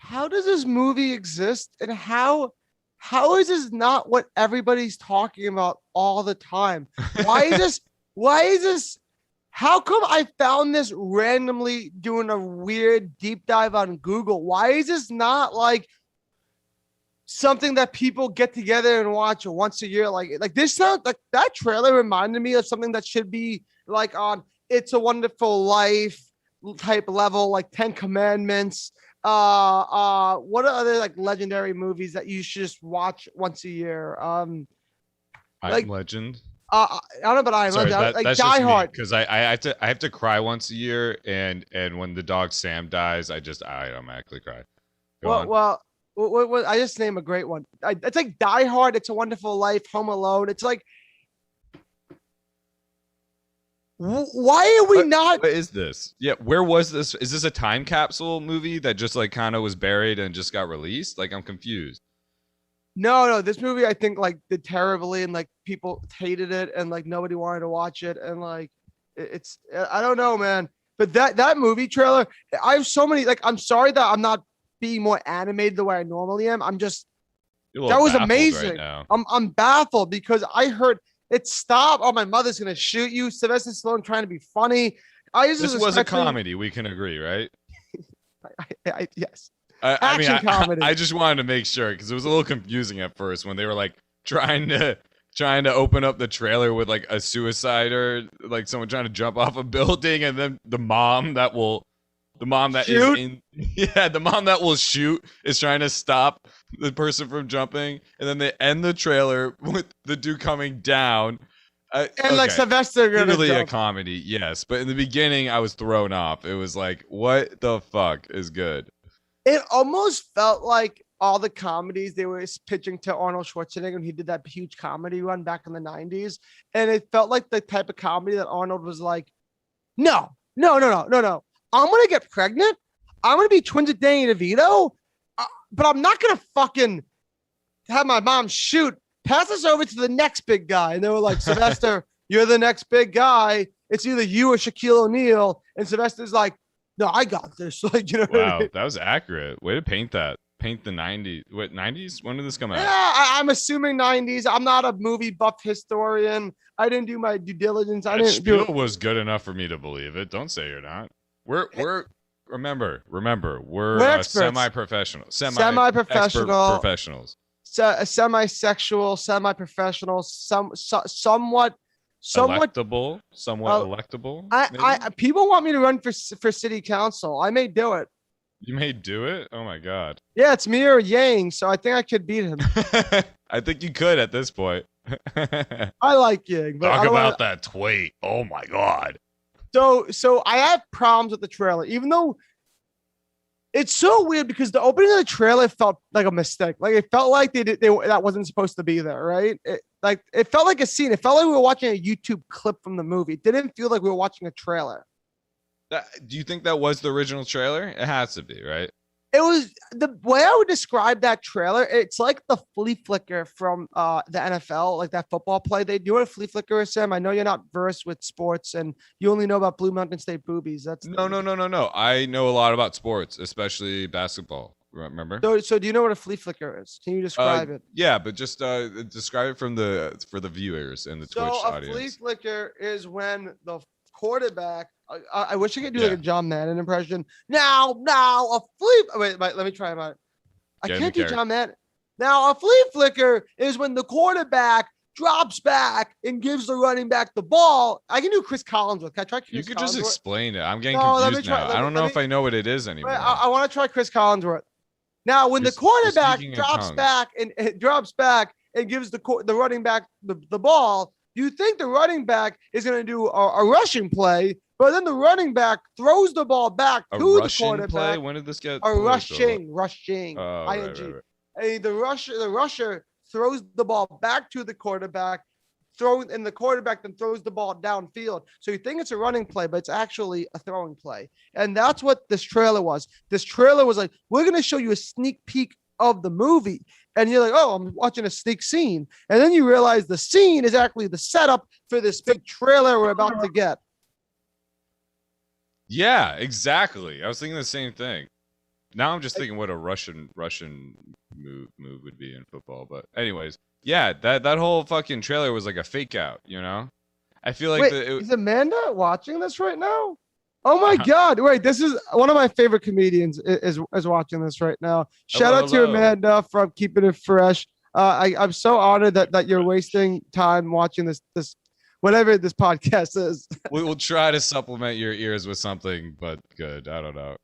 does this movie exist, and how is this not what everybody's talking about all the time? Why is this? How come I found this randomly doing a weird deep dive on Google? Why is this not like something that people get together and watch once a year? Like this sounds like that trailer reminded me of something that should be like on It's a Wonderful Life type level, like 10 Commandments. What are other like legendary movies that you should just watch once a year? I'm like- Legend. I don't know, but I Sorry, love like that's Die Hard. because I have to cry once a year, and when the dog Sam dies, I automatically cry. Go on. Well, I just named a great one. It's like Die Hard, It's a Wonderful Life, Home Alone. It's like, why are we not? What is this? Yeah, where was this? Is this a time capsule movie that just like kind of was buried and just got released? Like, I'm confused. No, this movie I think like did terribly, and like people hated it, and like nobody wanted to watch it, and like it's I don't know, man. But that movie trailer, I have so many. Like, I'm sorry that I'm not being more animated the way I normally am. I'm just that was amazing. Right now. I'm baffled because I heard it stop. Oh, my mother's gonna shoot you. Sylvester Stallone trying to be funny. This was a comedy. We can agree, right? Yes. I Comedy. I just wanted to make sure because it was a little confusing at first when they were like trying to open up the trailer with like a suicide or like someone trying to jump off a building, and then the mom that will shoot is trying to stop the person from jumping, and then they end the trailer with the dude coming down. And like Sylvester really a comedy, yes, but in the beginning I was thrown off. It was like, what the fuck is good? It almost felt like all the comedies they were pitching to Arnold Schwarzenegger when he did that huge comedy run back in the 90s. And it felt like the type of comedy that Arnold was like, no. I'm going to get pregnant. I'm going to be twins with Danny DeVito. But I'm not going to fucking have my mom shoot. Pass us over to the next big guy. And they were like, Sylvester, you're the next big guy. It's either you or Shaquille O'Neal. And Sylvester's like, no, I got this. Like, you know. Wow, that was accurate. Way to paint that. Paint the 90s. What, 90s? When did this come out? Yeah, I'm assuming 90s. I'm not a movie buff historian. I didn't do my due diligence. That spiel was good enough for me to believe it. Don't say you're not. Remember, we're semi-professional. Semi-professional. Professionals. Semi-sexual, semi-professional, somewhat electable, electable. People want me to run for city council. I may do it. You may do it. Oh my god. Yeah, it's me or Yang, so I think I could beat him. I think you could at this point. I like Yang. But Talk about that tweet. Oh my god. So I have problems with the trailer, even though it's so weird because the opening of the trailer felt like a mistake. Like it felt like they that wasn't supposed to be there, right? It felt like a scene. It felt like we were watching a YouTube clip from the movie. It didn't feel like we were watching a trailer. Do you think that was the original trailer? It has to be, right? It was the way I would describe that trailer. It's like the flea flicker from the NFL, like that football play. They do a flea flicker, Sam. I know you're not versed with sports and you only know about Blue Mountain State boobies. That's no. I know a lot about sports, especially basketball. Remember? So do you know what a flea flicker is? Can you describe it? Yeah, but just describe it for the viewers and the Twitch audience. So a flea flicker is when the quarterback. I wish I could do like a John Madden impression. Now a flea. Wait, let me try mine. I can't do John Madden. Now a flea flicker is when the quarterback drops back and gives the running back the ball. I can do Chris Collinsworth. Can I try Chris Collinsworth? You could just explain it. I'm getting confused now. I don't know if I know what it is anymore. I want to try Chris Collinsworth. Now, when the quarterback drops back and gives the running back the ball, you think the running back is going to do a rushing play, but then the running back throws the ball back to the quarterback. Play? When did this get? Rushing, ing. Right. The rusher throws the ball back to the quarterback, and the quarterback then throws the ball downfield. So you think it's a running play, but it's actually a throwing play. And that's what this trailer was. This trailer was like, we're going to show you a sneak peek of the movie. And you're like, oh, I'm watching a sneak scene. And then you realize the scene is actually the setup for this big trailer we're about to get. Yeah, exactly. I was thinking the same thing. Now I'm just thinking what a Russian move would be in football. But anyways, yeah, that whole fucking trailer was like a fake out, you know? I feel like is Amanda watching this right now? Oh my God. Wait, this is one of my favorite comedians is watching this right now. Shout out to Amanda from Keeping It Fresh. I'm so honored that you're wasting time watching this whatever this podcast is. We'll try to supplement your ears with something, but good. I don't know.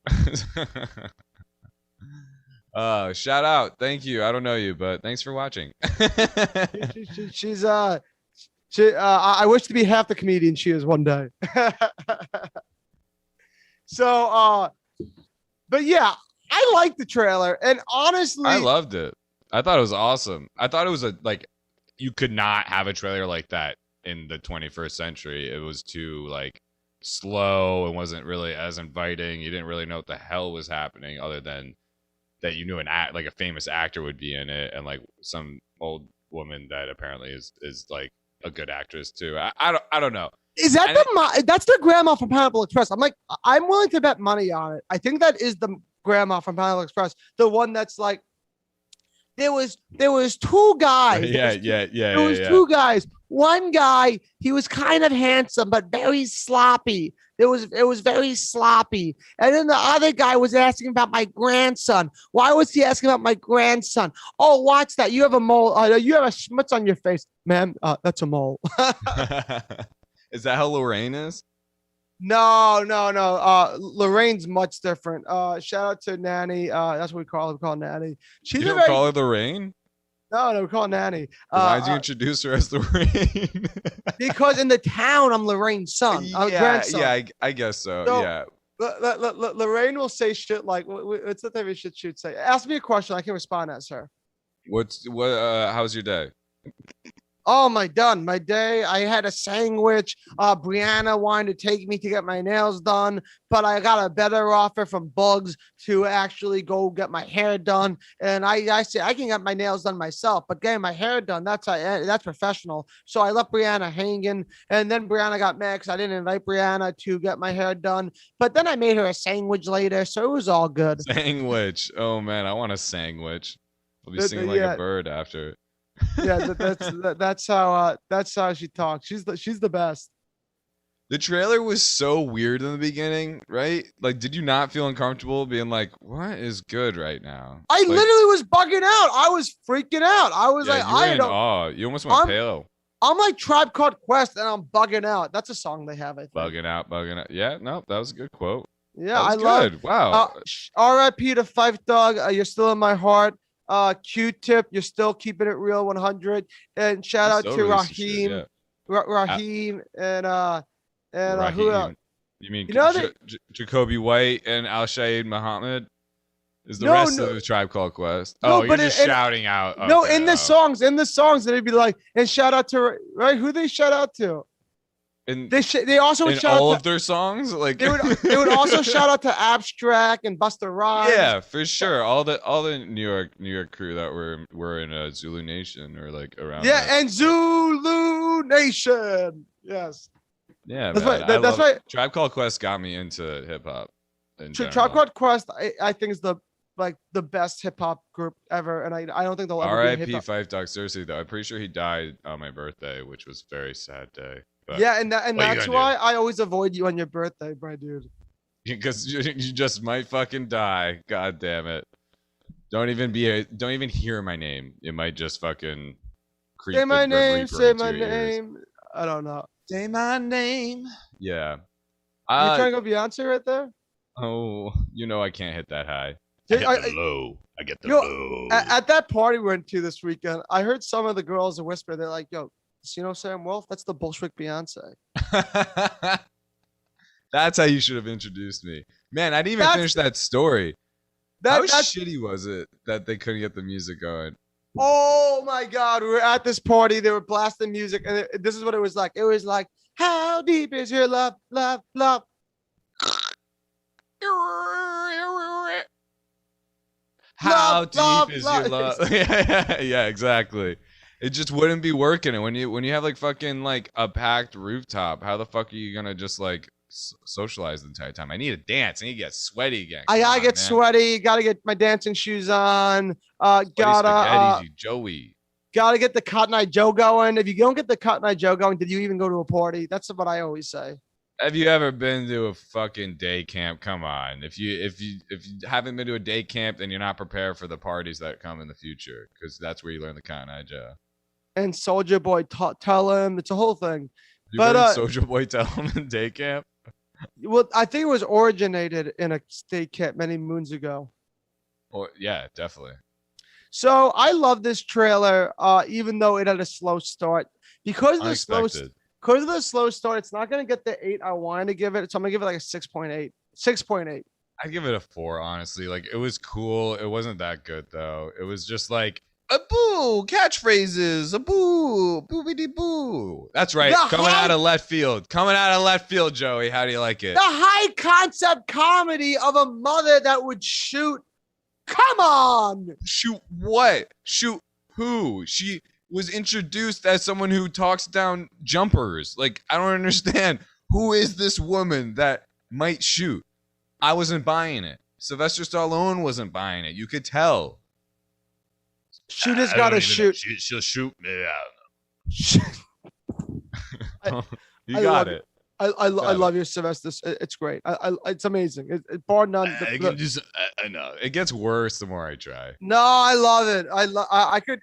Shout out. Thank you. I don't know you, but thanks for watching. I wish to be half the comedian she is one day. So, but yeah, I like the trailer, and honestly, I loved it. I thought it was awesome. I thought it was you could not have a trailer like that in the 21st century. It was too slow and wasn't really as inviting. You didn't really know what the hell was happening, other than that you knew a famous actor would be in it, and some old woman that apparently is a good actress too. I don't know. Is that that's the grandma from Pineapple Express? I'm willing to bet money on it. I think that is the grandma from Pineapple Express. The one that's there was two guys. There was two guys. One guy, he was kind of handsome but very sloppy. It was very sloppy. And then the other guy was asking about my grandson. Why was he asking about my grandson? Oh, watch that. You have a mole. You have a schmutz on your face. Ma'am, that's a mole. Is that how Lorraine is? No. Lorraine's much different. Shout out to Nanny. That's what we call Nanny. You don't call her Lorraine? No, we call her Nanny. Why did you introduce her as Lorraine? Because in the town, I'm Lorraine's son. Grandson. Yeah, I guess so. Yeah. Lorraine will say shit like, what's the type of shit she'd say? Ask me a question. I can respond as her. How's your day? Oh, my day. I had a sandwich. Brianna wanted to take me to get my nails done, but I got a better offer from Bugs to actually go get my hair done. And I said I can get my nails done myself, but getting my hair done, that's professional. So I left Brianna hanging, and then Brianna got mad because I didn't invite Brianna to get my hair done. But then I made her a sandwich later, so it was all good. Sandwich. Oh man, I want a sandwich. I'll be singing like a bird after. Yeah, that's how she talks. She's the best. The trailer was so weird in the beginning, right? Did you not feel uncomfortable being like, what is good right now? I literally was bugging out. I was freaking out. I was you were in awe. You almost went pale. I'm like Tribe Called Quest, and I'm bugging out. That's a song they have, I think. Bugging out. Yeah, no, that was a good quote. Yeah, I love it. Wow. R.I.P. to Fife Dog. You're still in my heart. Q-Tip, you're still keeping it real 100. And shout out to Raheem, Raheem, and Raheem. who else? You mean Jacoby White and Al Shaid Muhammad? Is the rest of the Tribe Called Quest? No, you're just shouting out. No, in the songs, they'd be like, and shout out to who they shout out to. They also in shout all out of their songs, they would also shout out to Abstract and Busta Rhymes. Yeah, for sure. All the New York crew that were in Zulu Nation or around. Yeah, and Zulu Nation. Yes. Yeah, that's right. Tribe Called Quest got me into hip hop. Tribe Called Quest, I think, is the like the best hip hop group ever, and I don't think they'll ever be a hip R.I.P. hop. Five Dog. Seriously though, I'm pretty sure he died on my birthday, which was a very sad day. But Yeah, and that's gonna why I always avoid you on your birthday, my dude. because you just might fucking die. God damn it! Don't even hear my name. It might just fucking creep. Say my the name. Reaper Say into my your ears. name. I don't know. Say my name. Yeah. You trying to go Beyonce right there? Oh, I can't hit that high. I get the low. I get the low. At that party we went to this weekend, I heard some of the girls whisper. They're like, "Yo, Sam Wolf, that's the Bolshevik Beyonce." That's how you should have introduced me. Man, I didn't even finish that story. How shitty was it that they couldn't get the music going? Oh my God, we were at this party. They were blasting music, and this is what it was like. It was like, "How deep is your love, love, love?" How Love, deep is love. your love? Yeah, exactly. It just wouldn't be working. And when you have like fucking like a packed rooftop, how the fuck are you gonna just like socialize the entire time? I need to dance. I need to get sweaty again. I gotta get sweaty. Gotta get my dancing shoes on. Joey. Gotta get the Cotton Eye Joe going. If you don't get the Cotton Eye Joe going, did you even go to a party? That's what I always say. Have you ever been to a fucking day camp? Come on. If you haven't been to a day camp, then you're not prepared for the parties that come in the future, because that's where you learn the Cotton Eye Joe. And Soldier Boy, tell him it's a whole thing. You heard Soldier Boy tell him in day camp? Well, I think it was originated in a state camp many moons ago. Oh yeah, definitely. So I love this trailer, even though it had a slow start. Because of the slow start, it's not going to get the 8 I wanted to give it. So I'm going to give it like a 6.8. 6.8. I'd give it a 4, honestly. Like, it was cool. It wasn't that good, though. It was just like, a boo, catchphrases, a boo, boobity boo. That's right. Coming out of left field, Joey. How do you like it? The high concept comedy of a mother that would shoot. Come on. Shoot what? Shoot who? She was introduced as someone who talks down jumpers. Like, I don't understand. Who is this woman that might shoot? I wasn't buying it. Sylvester Stallone wasn't buying it. You could tell. Shooter's got to shoot. She'll shoot me. I don't know. You got it. I love your Sylvester. It's great. It's amazing. It bar none. I know it gets worse the more I try. No, I love it. I could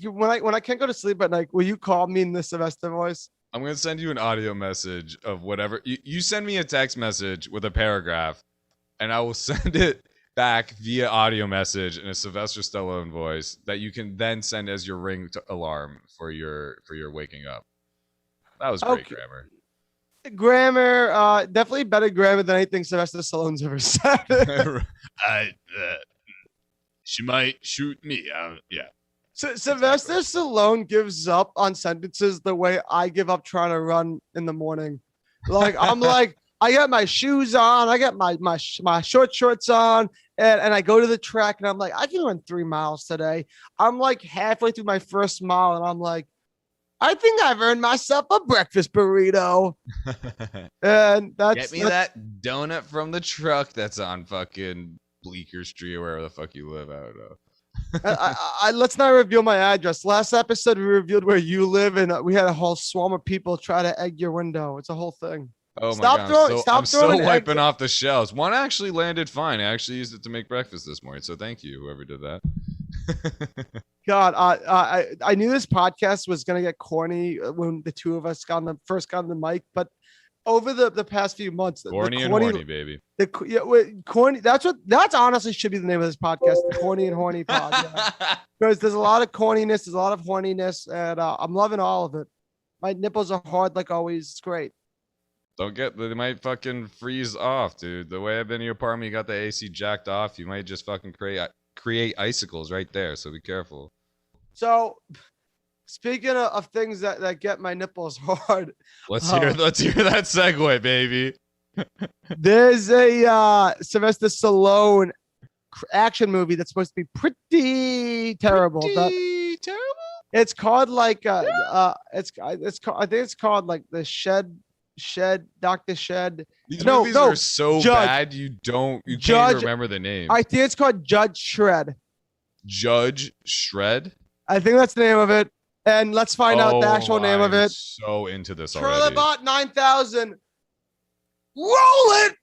when I can't go to sleep at night. Will you call me in the Sylvester voice? I'm gonna send you an audio message of whatever. You send me a text message with a paragraph, and I will send it back via audio message in a Sylvester Stallone voice that you can then send as your ring alarm for your waking up. That was great grammar. Grammar, definitely better grammar than anything Sylvester Stallone's ever said. She might shoot me. Yeah. So Sylvester Stallone gives up on sentences the way I give up trying to run in the morning. Like I'm like, I got my shoes on, I got my shorts on, and I go to the track and I'm like, I can run 3 miles today. I'm like halfway through my first mile and I'm like, I think I've earned myself a breakfast burrito. And get me that donut from the truck that's on fucking Bleecker Street or wherever the fuck you live. I don't know. I let's not reveal my address. Last episode we revealed where you live, and we had a whole swarm of people try to egg your window. It's a whole thing. Oh my god! I'm still wiping off the shells. One actually landed fine. I actually used it to make breakfast this morning. So thank you, whoever did that. God, I knew this podcast was gonna get corny when the two of us first got on the mic, but over the past few months, corny and horny, baby. Corny. That's honestly should be the name of this podcast, the Corny and Horny Pod. Yeah. Because there's a lot of corniness, there's a lot of horniness, and I'm loving all of it. My nipples are hard like always. It's great. They might fucking freeze off, dude. The way I've been in your apartment, you got the AC jacked off. You might just fucking create icicles right there. So be careful. So, speaking of things that get my nipples hard, let's hear that segue, baby. There's a Sylvester Stallone action movie that's supposed to be pretty terrible. It's called like I think it's called like The Shed Dr. Shed. These No, movies no, are so Judge- bad you can't Judge- even remember the name. I think it's called Judge Shred. Judge Shred. I think that's the name of it. And let's find out the actual name of I'm it. so into this already. Trailerbot 9000. Roll it.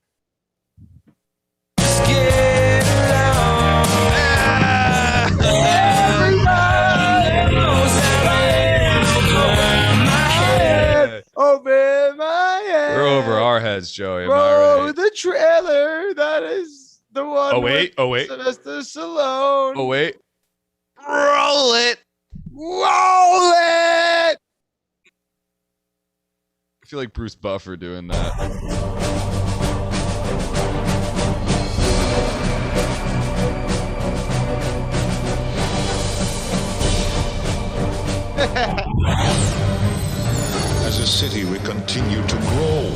Over my head. We're over our heads, Joey. Am I Bro, right? the trailer. That is the one. Oh wait. with Sylvester Stallone. Oh wait. Roll it. Roll it. I feel like Bruce Buffer doing that. As a city, we continue to grow.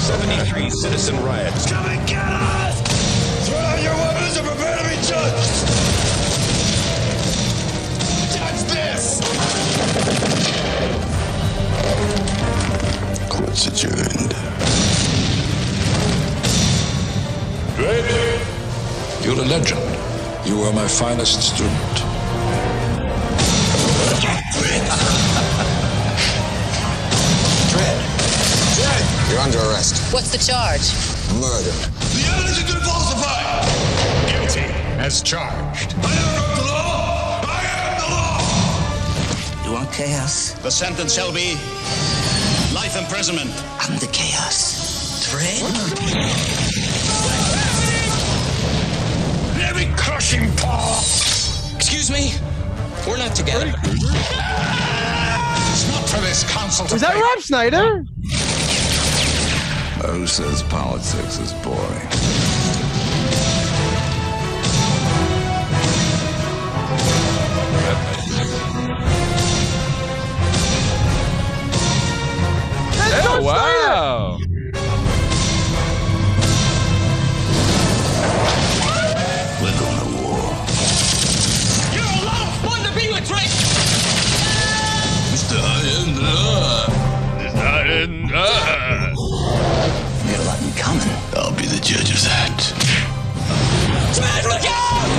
73 citizen riots. Come and get us! Throw down your weapons and prepare to be judged! Judge this! Court's adjourned. Ready? You're a legend. You are my finest student. Dredd, you're under arrest. What's the charge? Murder. The evidence has been falsified! Guilty as charged. I never broke the law! I am the law! You want chaos? The sentence shall be life imprisonment. I'm the chaos. Dredd? Let me crush him, Paul. Excuse me? We're not together. It's not for this council to Is that pay. Rob Schneider? Who says politics is boring? Oh, wow. We're going to war. You're a lot of fun to be with, Drake! Mr. We got a lot in common. I'll be the judge of that. Smash, look out!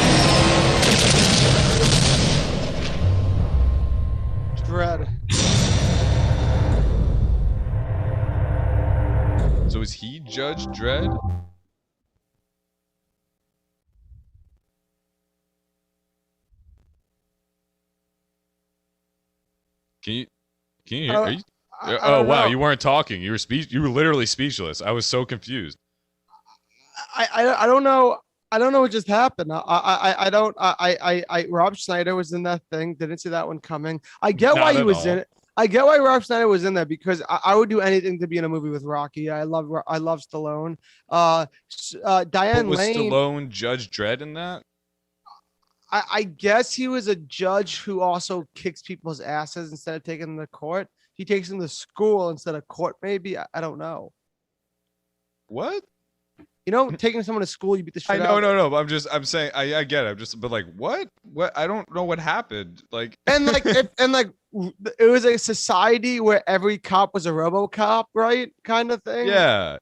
Dread. So is he Judge Dredd? Can you hear? Are you, oh wow, know. you weren't talking. You were literally speechless. I was so confused. I don't know. I don't know what just happened. Rob Schneider was in that thing. Didn't see that one coming. I get why Not he at was all. in it. I get why Rob Schneider was in there because I would do anything to be in a movie with Rocky. I love Stallone. Diane But was Lane. Stallone Judge Dredd in that? I guess he was a judge who also kicks people's asses instead of taking them to court. He takes them to school instead of court. Maybe I don't know. What? You know, taking someone to school, you beat the shit I out. know, no. I'm saying, I get it. But like, what? I don't know what happened. Like, And like, it was a society where every cop was a RoboCop, right? Kind of thing. yeah.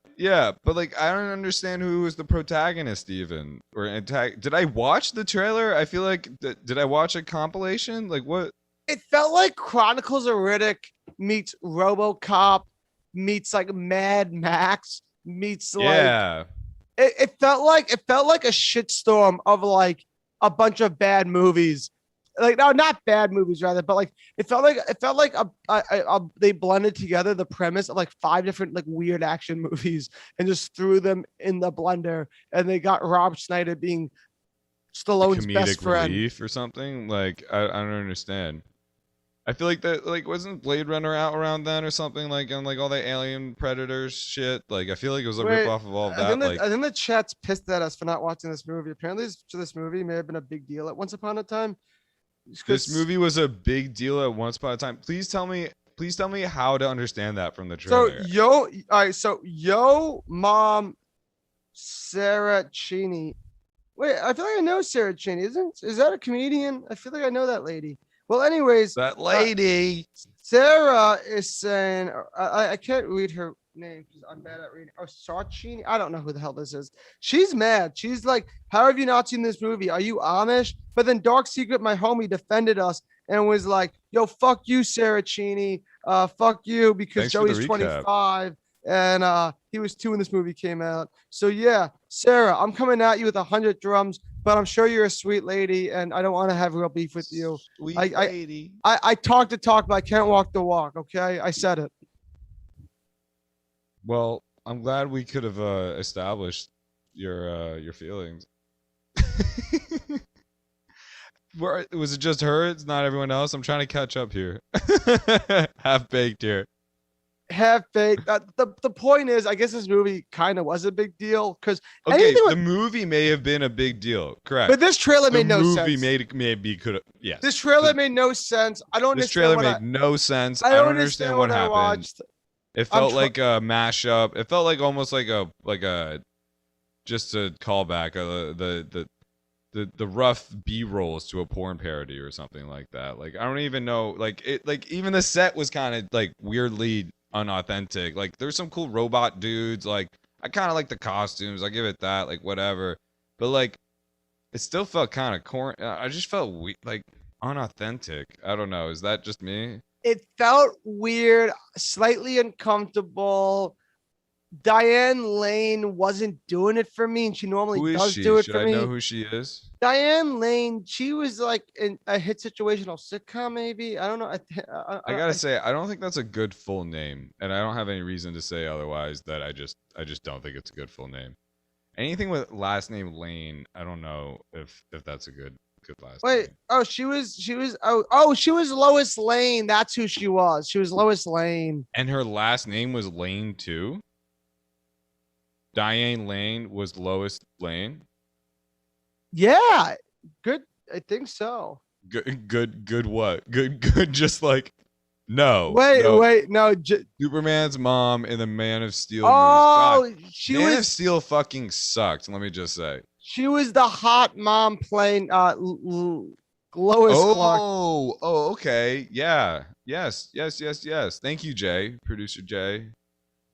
But like, I don't understand who was the protagonist even. Did I watch the trailer? I feel like, did I watch a compilation? Like, what? It felt like Chronicles of Riddick meets RoboCop meets like Mad Max meets like. Yeah. It felt like a shitstorm of like a bunch of bad movies, like no, not bad movies rather, but like it felt like they blended together the premise of like 5 different like weird action movies and just threw them in the blender, and they got Rob Schneider being Stallone's Comedic best friend relief or something. Like, I don't understand. I feel like that, like, wasn't Blade Runner out around then or something, like, on like all the Alien Predators shit? Like, I feel like it was a rip off of all of that. I think the chat's pissed at us for not watching this movie. Apparently, this movie may have been a big deal at once upon a time. This movie was a big deal at once upon a time. Please tell me how to understand that from the trailer. So Yo Mom Sarah Cheney. Wait, I feel like I know Sarah Cheney. Is that a comedian? I feel like I know that lady. Well, anyways, that lady Sarah is saying, I can't read her name because I'm bad at reading. Oh, Sarchini. I don't know who the hell this is. She's mad. She's like, "How have you not seen this movie? Are you Amish?" But then Dark Secret, my homie, defended us and was like, "Yo, fuck you, Sarachini. Fuck you because Thanks for the Joey's recap. 25 and he was 2 when this movie came out." So yeah, Sarah, I'm coming at you with 100 drums, but I'm sure you're a sweet lady, and I don't want to have real beef with you. Sweet I- lady. I talk the talk, but I can't walk the walk. Okay, I said it. Well, I'm glad we could have established your feelings. Was it just her? It's not everyone else. I'm trying to catch up here. Half baked here. Have faith. The point is, I guess this movie kind of was a big deal because Okay, the movie may have been a big deal, correct? but this trailer made no The sense. movie maybe could have. Yes. This trailer made no sense. I don't This understand trailer what made no sense. I I don't don't understand what I happened. watched. It I'm felt tr- like a mashup. It felt like almost like a just a callback of the rough B-rolls to a porn parody or something like that. Like I don't even know. Like even the set was kind of like weirdly unauthentic. Like there's some cool robot dudes. Like I kind of like the costumes. I give it that. Like whatever. But like it still felt kind of corny. I just felt like unauthentic. I don't know. Is that just me? It felt weird, slightly uncomfortable. Diane Lane wasn't doing it for me, and she normally Who is does she? do it Should for I me. know who she is? Diane Lane, she was like in a hit situational sitcom, maybe. I don't know. I gotta say, I don't think that's a good full name, and I don't have any reason to say otherwise. That I just don't think it's a good full name. Anything with last name Lane, I don't know if that's a good last Wait, name. oh, she was she was Lois Lane. That's who she was. She was Lois Lane. And her last name was Lane too. Diane Lane was Lois Lane. Yeah, good. I think so. Good what? Good just like no. Wait, no. Superman's mom in the Man of Steel Oh, movies. God, she Man was of Steel fucking sucked, let me just say. she was the hot mom playing Lois Clark. Oh, okay. Yeah. Yes. Thank you, Jay, producer Jay.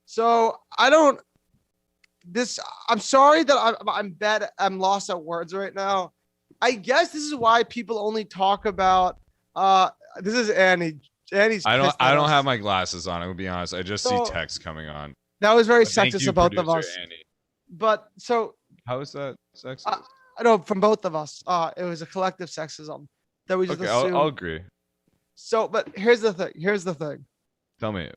So I don't. I'm sorry that I'm bad. I'm lost at words right now. I guess this is why people only talk about. This is Annie. Annie's. I don't pissed at us. have my glasses on. I will be honest. I just see text coming on. That was very But thank sexist you, of both of producer us. Annie. But so How is that sexist? I know from both of us. It was a collective sexism that we just Okay, assumed. I'll agree. So, but here's the thing. Tell me.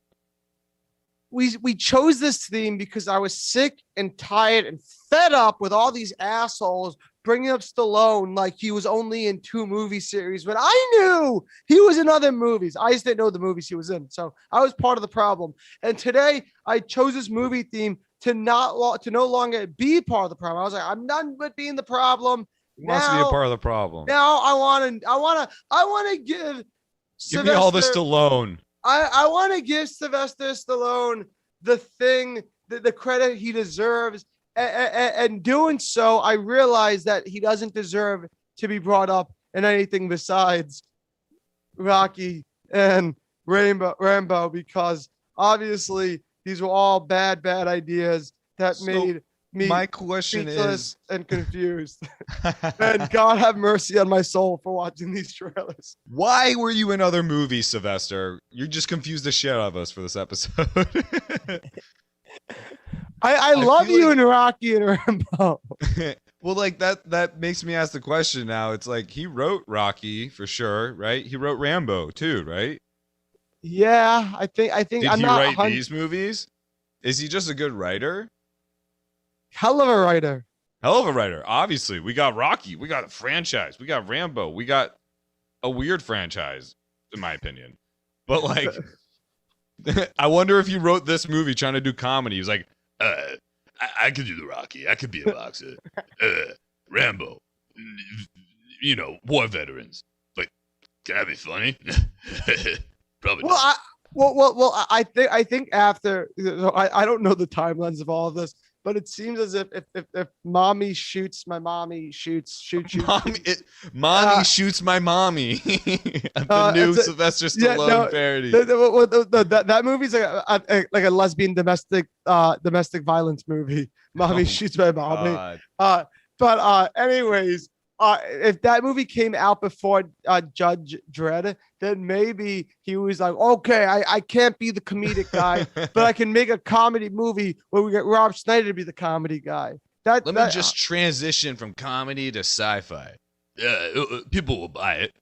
We chose this theme because I was sick and tired and fed up with all these assholes bringing up Stallone like he was only in 2 movie series, but I knew he was in other movies. I just didn't know the movies he was in, so I was part of the problem. And today I chose this movie theme to no longer be part of the problem. I was like, I'm done with being the problem. Who wants to be a part of the problem? Now I want to give. Give me all the Sylvester- Stallone. I want to give Sylvester Stallone the credit he deserves. And doing so, I realize that he doesn't deserve to be brought up in anything besides Rocky and Rambo, because obviously these were all bad ideas that made me my question speechless is and confused. And God have mercy on my soul for watching these trailers. Why were you in other movies, Sylvester? You just confused the shit out of us for this episode. I love you in Rocky and Rambo. Well, like that makes me ask the question now. It's like he wrote Rocky for sure, right? He wrote Rambo too, right? Yeah, I think Did I'm he not write these movies? Is he just a good writer? Hell of a writer. Hell of a writer. Obviously, we got Rocky, we got a franchise, we got Rambo, we got a weird franchise, in my opinion. But like, I wonder if he wrote this movie trying to do comedy. He was like, I could do the Rocky. I could be a boxer. Rambo. You know, war veterans. But can I be funny? Probably not. Well, I think after I don't know the timelines of all of this, but it seems as if mommy shoots my mommy shoots. Mommy shoots my mommy. The new Sylvester Stallone parody. That movie's like a lesbian domestic violence movie. Mommy shoots my mommy. But anyways, if that movie came out before Judge Dredd, then maybe he was like, okay, I can't be the comedic guy, but I can make a comedy movie where we get Rob Schneider to be the comedy guy. Let me just transition from comedy to sci-fi. Yeah, people will buy it.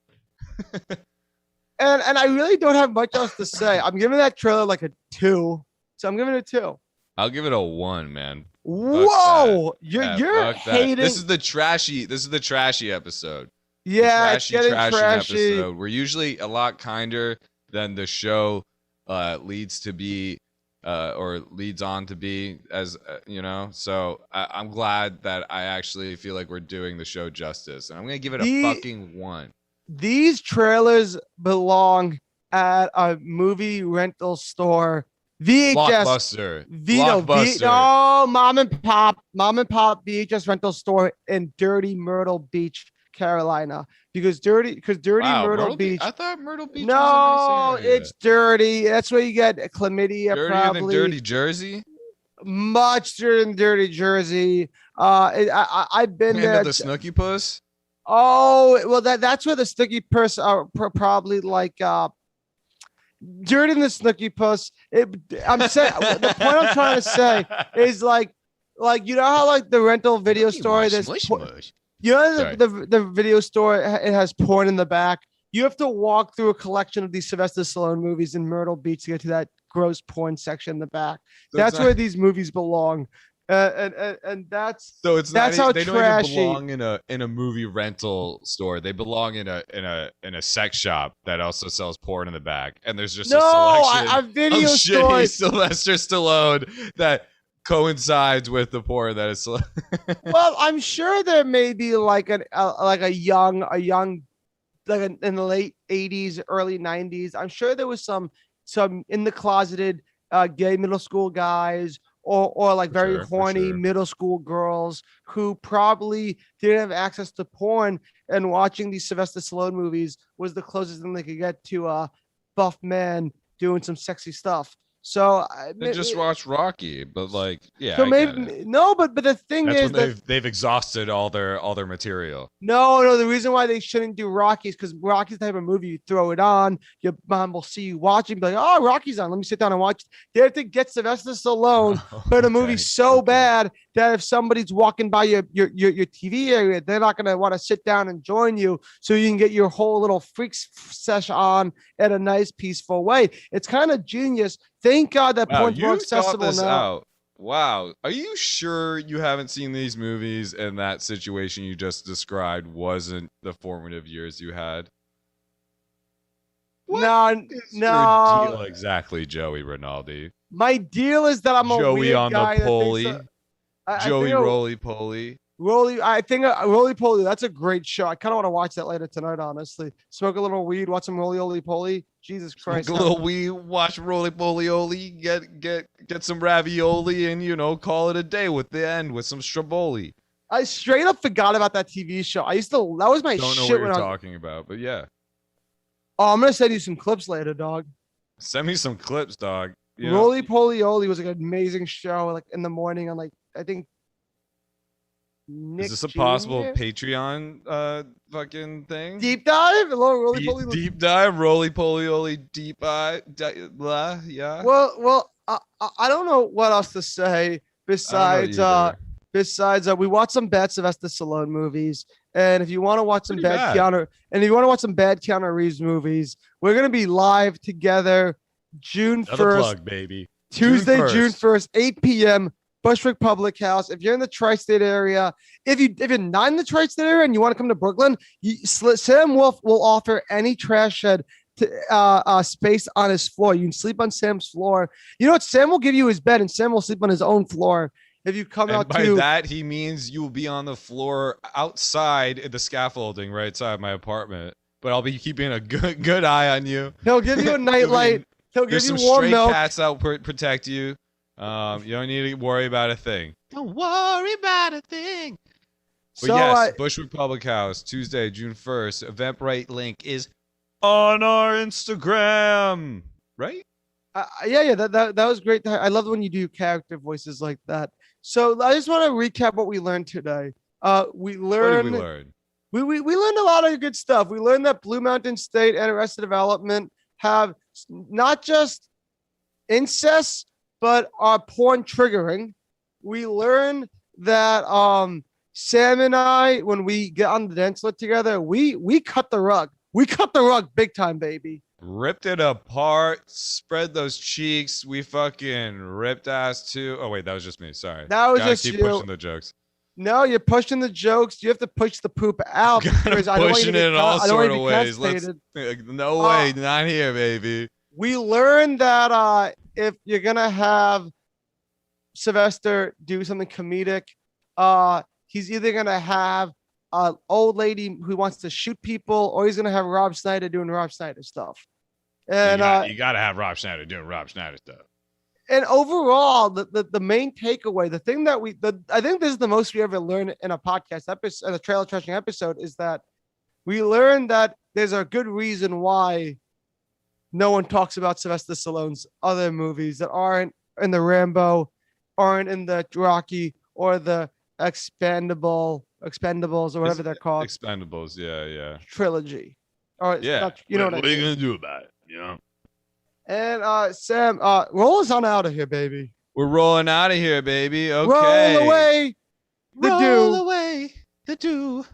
and I really don't have much else to say. I'm giving that trailer like a 2. So I'm giving it a 2. I'll give it a 1, man. Whoa, you're hating. This is the trashy episode. Yeah, it's getting trashy. Episode. We're usually a lot kinder than the show leads to be, or leads on to be, as you know. So I'm glad that I actually feel like we're doing the show justice, and I'm gonna give it a fucking 1. These trailers belong at a movie rental store. VHS, Blockbuster. No, mom and pop VHS rental store in Dirty Myrtle Beach, Carolina. Because dirty Myrtle Beach. I thought Myrtle Beach. No, was a nice area. It's dirty. That's where you get chlamydia. Dirtier probably. than Dirty Jersey. Much dirtier than Dirty Jersey. I've been there. The Snooky Puss. Oh well, that's where the Snooky Puss are probably like. Dirty in the Snooky Puss. I'm saying the point I'm trying to say is like you know how like the rental video store you know the video store, it has porn in the back. You have to walk through a collection of these Sylvester Stallone movies in Myrtle Beach to get to that gross porn section in the back. That's where these movies belong. And that's how they trashy. Don't even belong in a movie rental store. They belong in a sex shop that also sells porn in the back. And there's just a selection a video of store. shitty Sylvester Stallone that coincides with the porn that is. Well, I'm sure there may be like a young like in the late 80s, early 90s. I'm sure there was some in the closeted gay middle school guys. Or like very horny middle school girls who probably didn't have access to porn, and watching these Sylvester Stallone movies was the closest thing they could get to a buff man doing some sexy stuff. So they just watched Rocky, but like, yeah. So maybe no, but the thing is that they've exhausted all their material. No, the reason why they shouldn't do Rocky is because Rocky's the type of movie you throw it on, your mom will see you watching, be like, oh, Rocky's on, let me sit down and watch. They have to get Sylvester Stallone but a movie so bad that if somebody's walking by your TV area, they're not gonna want to sit down and join you, so you can get your whole little freaks session on in a nice, peaceful way. It's kind of genius. Thank God that porn's more accessible now. Wow. Are you sure you haven't seen these movies and that situation you just described wasn't the formative years you had? No. Your deal exactly, Joey Rinaldi? My deal is that I'm a Joey weird on guy the pulley. Joey Roly Poly. Roly Poly, that's a great show. I kind of want to watch that later tonight, honestly. Smoke a little weed, watch some Roly Poly. Jesus Christ. Smoke a little weed, watch Roly Poly, get some ravioli, and call it a day with the end with some Straboli. I straight up forgot about that TV show. That was my shit. Don't know what you're talking about, but yeah. Oh, I'm gonna send you some clips later, dog. Send me some clips, dog. Roly Poly was like an amazing show, like in the morning on like I think. Nick Is this a Jr.? possible Patreon fucking thing? Deep dive? Roly Poly. Deep dive, Roly Poly, deep eye, yeah. Well, I don't know what else to say besides we watched some bad Sylvester Stallone movies, and if you want to watch some bad Keanu Reeves movies, we're gonna be live together June 1st, plug, baby. Tuesday, June 1st, 8 p.m. Bushwick Public House. If you're in the tri-state area, if you're not in the tri-state area and you want to come to Brooklyn, Sam Wolf will offer any trash shed space on his floor. You can sleep on Sam's floor. You know what? Sam will give you his bed, and Sam will sleep on his own floor. If you come out by that, he means you will be on the floor outside the scaffolding right outside my apartment. But I'll be keeping a good eye on you. He'll give you a nightlight. He'll give you some warm stray milk. cats that will protect you. You don't need to worry about a thing. Don't worry about a thing. But So, yes, Bushwick Public House, Tuesday, June 1st. Eventbrite link is on our Instagram. Right? Yeah, that was great. I love when you do character voices like that. So I just want to recap what we learned today. We learned. What did we learn? We learned a lot of good stuff. We learned that Blue Mountain State and Arrested Development have not just incest, but are porn triggering. We learned that Sam and I, when we get on the dance floor together, we cut the rug. We cut the rug big time, baby. Ripped it apart, spread those cheeks. We fucking ripped ass too. Oh wait, that was just me. Sorry. That was Gotta just keep you. pushing the jokes. No, you're pushing the jokes. You have to push the poop out. Because I don't want you Pushing to it in all sort of ways. constipated. No way, not here, baby. We learned that if you're gonna have Sylvester do something comedic, he's either gonna have an old lady who wants to shoot people, or he's gonna have Rob Schneider doing Rob Schneider stuff. And you gotta have Rob Schneider doing Rob Schneider stuff. And overall, the main takeaway, the thing that I think this is the most we ever learned in a podcast episode, in a trailer trashing episode, is that we learned that there's a good reason why no one talks about Sylvester Stallone's other movies that aren't in the Rambo, aren't in the Rocky, or the Expendables, or whatever they're called. Expendables, yeah. Trilogy. Or yeah. Not, you know what are you gonna do about it? You know. And Sam, roll us on out of here, baby. We're rolling out of here, baby. Okay. Roll away the Roll dew. away the dew.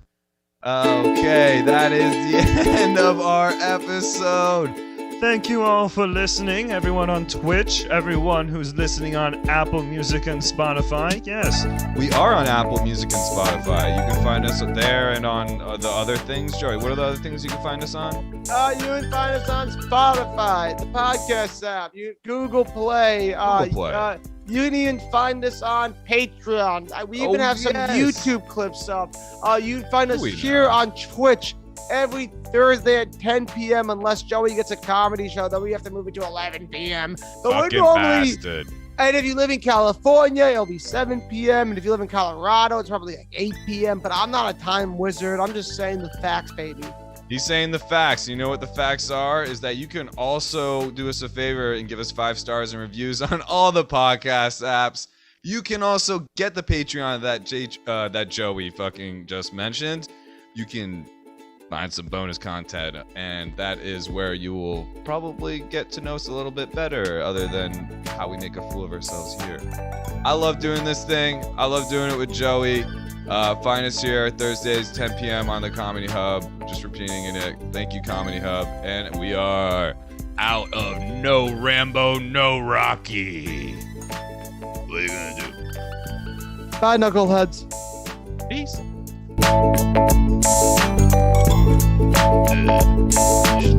Okay, that is the end of our episode. Thank you all for listening, everyone on Twitch, everyone who's listening on Apple Music and Spotify. Yes. We are on Apple Music and Spotify. You can find us there and on the other things. Joey, what are the other things you can find us on? You can find us on Spotify, the podcast app, Google Play. Google Play. You can even find us on Patreon. We even have some YouTube clips up. You can find us here on Twitch every Thursday at 10 p.m. unless Joey gets a comedy show, then we have to move it to 11 p.m. But Fucking we're normally, bastard. And if you live in California, it'll be 7 p.m. And if you live in Colorado, it's probably like 8 p.m. But I'm not a time wizard. I'm just saying the facts, baby. He's saying the facts. You know what the facts are? Is that you can also do us a favor and give us 5 stars and reviews on all the podcast apps. You can also get the Patreon that Joey fucking just mentioned. You can find some bonus content, and that is where you will probably get to know us a little bit better, other than how we make a fool of ourselves here. I love doing this thing. I love doing it with Joey. Find us here Thursdays 10 p.m. on the Comedy Hub. Just repeating it. Thank you, Comedy Hub. And we are out of No Rambo, No Rocky. What are you gonna do? Bye, knuckleheads. Peace. Just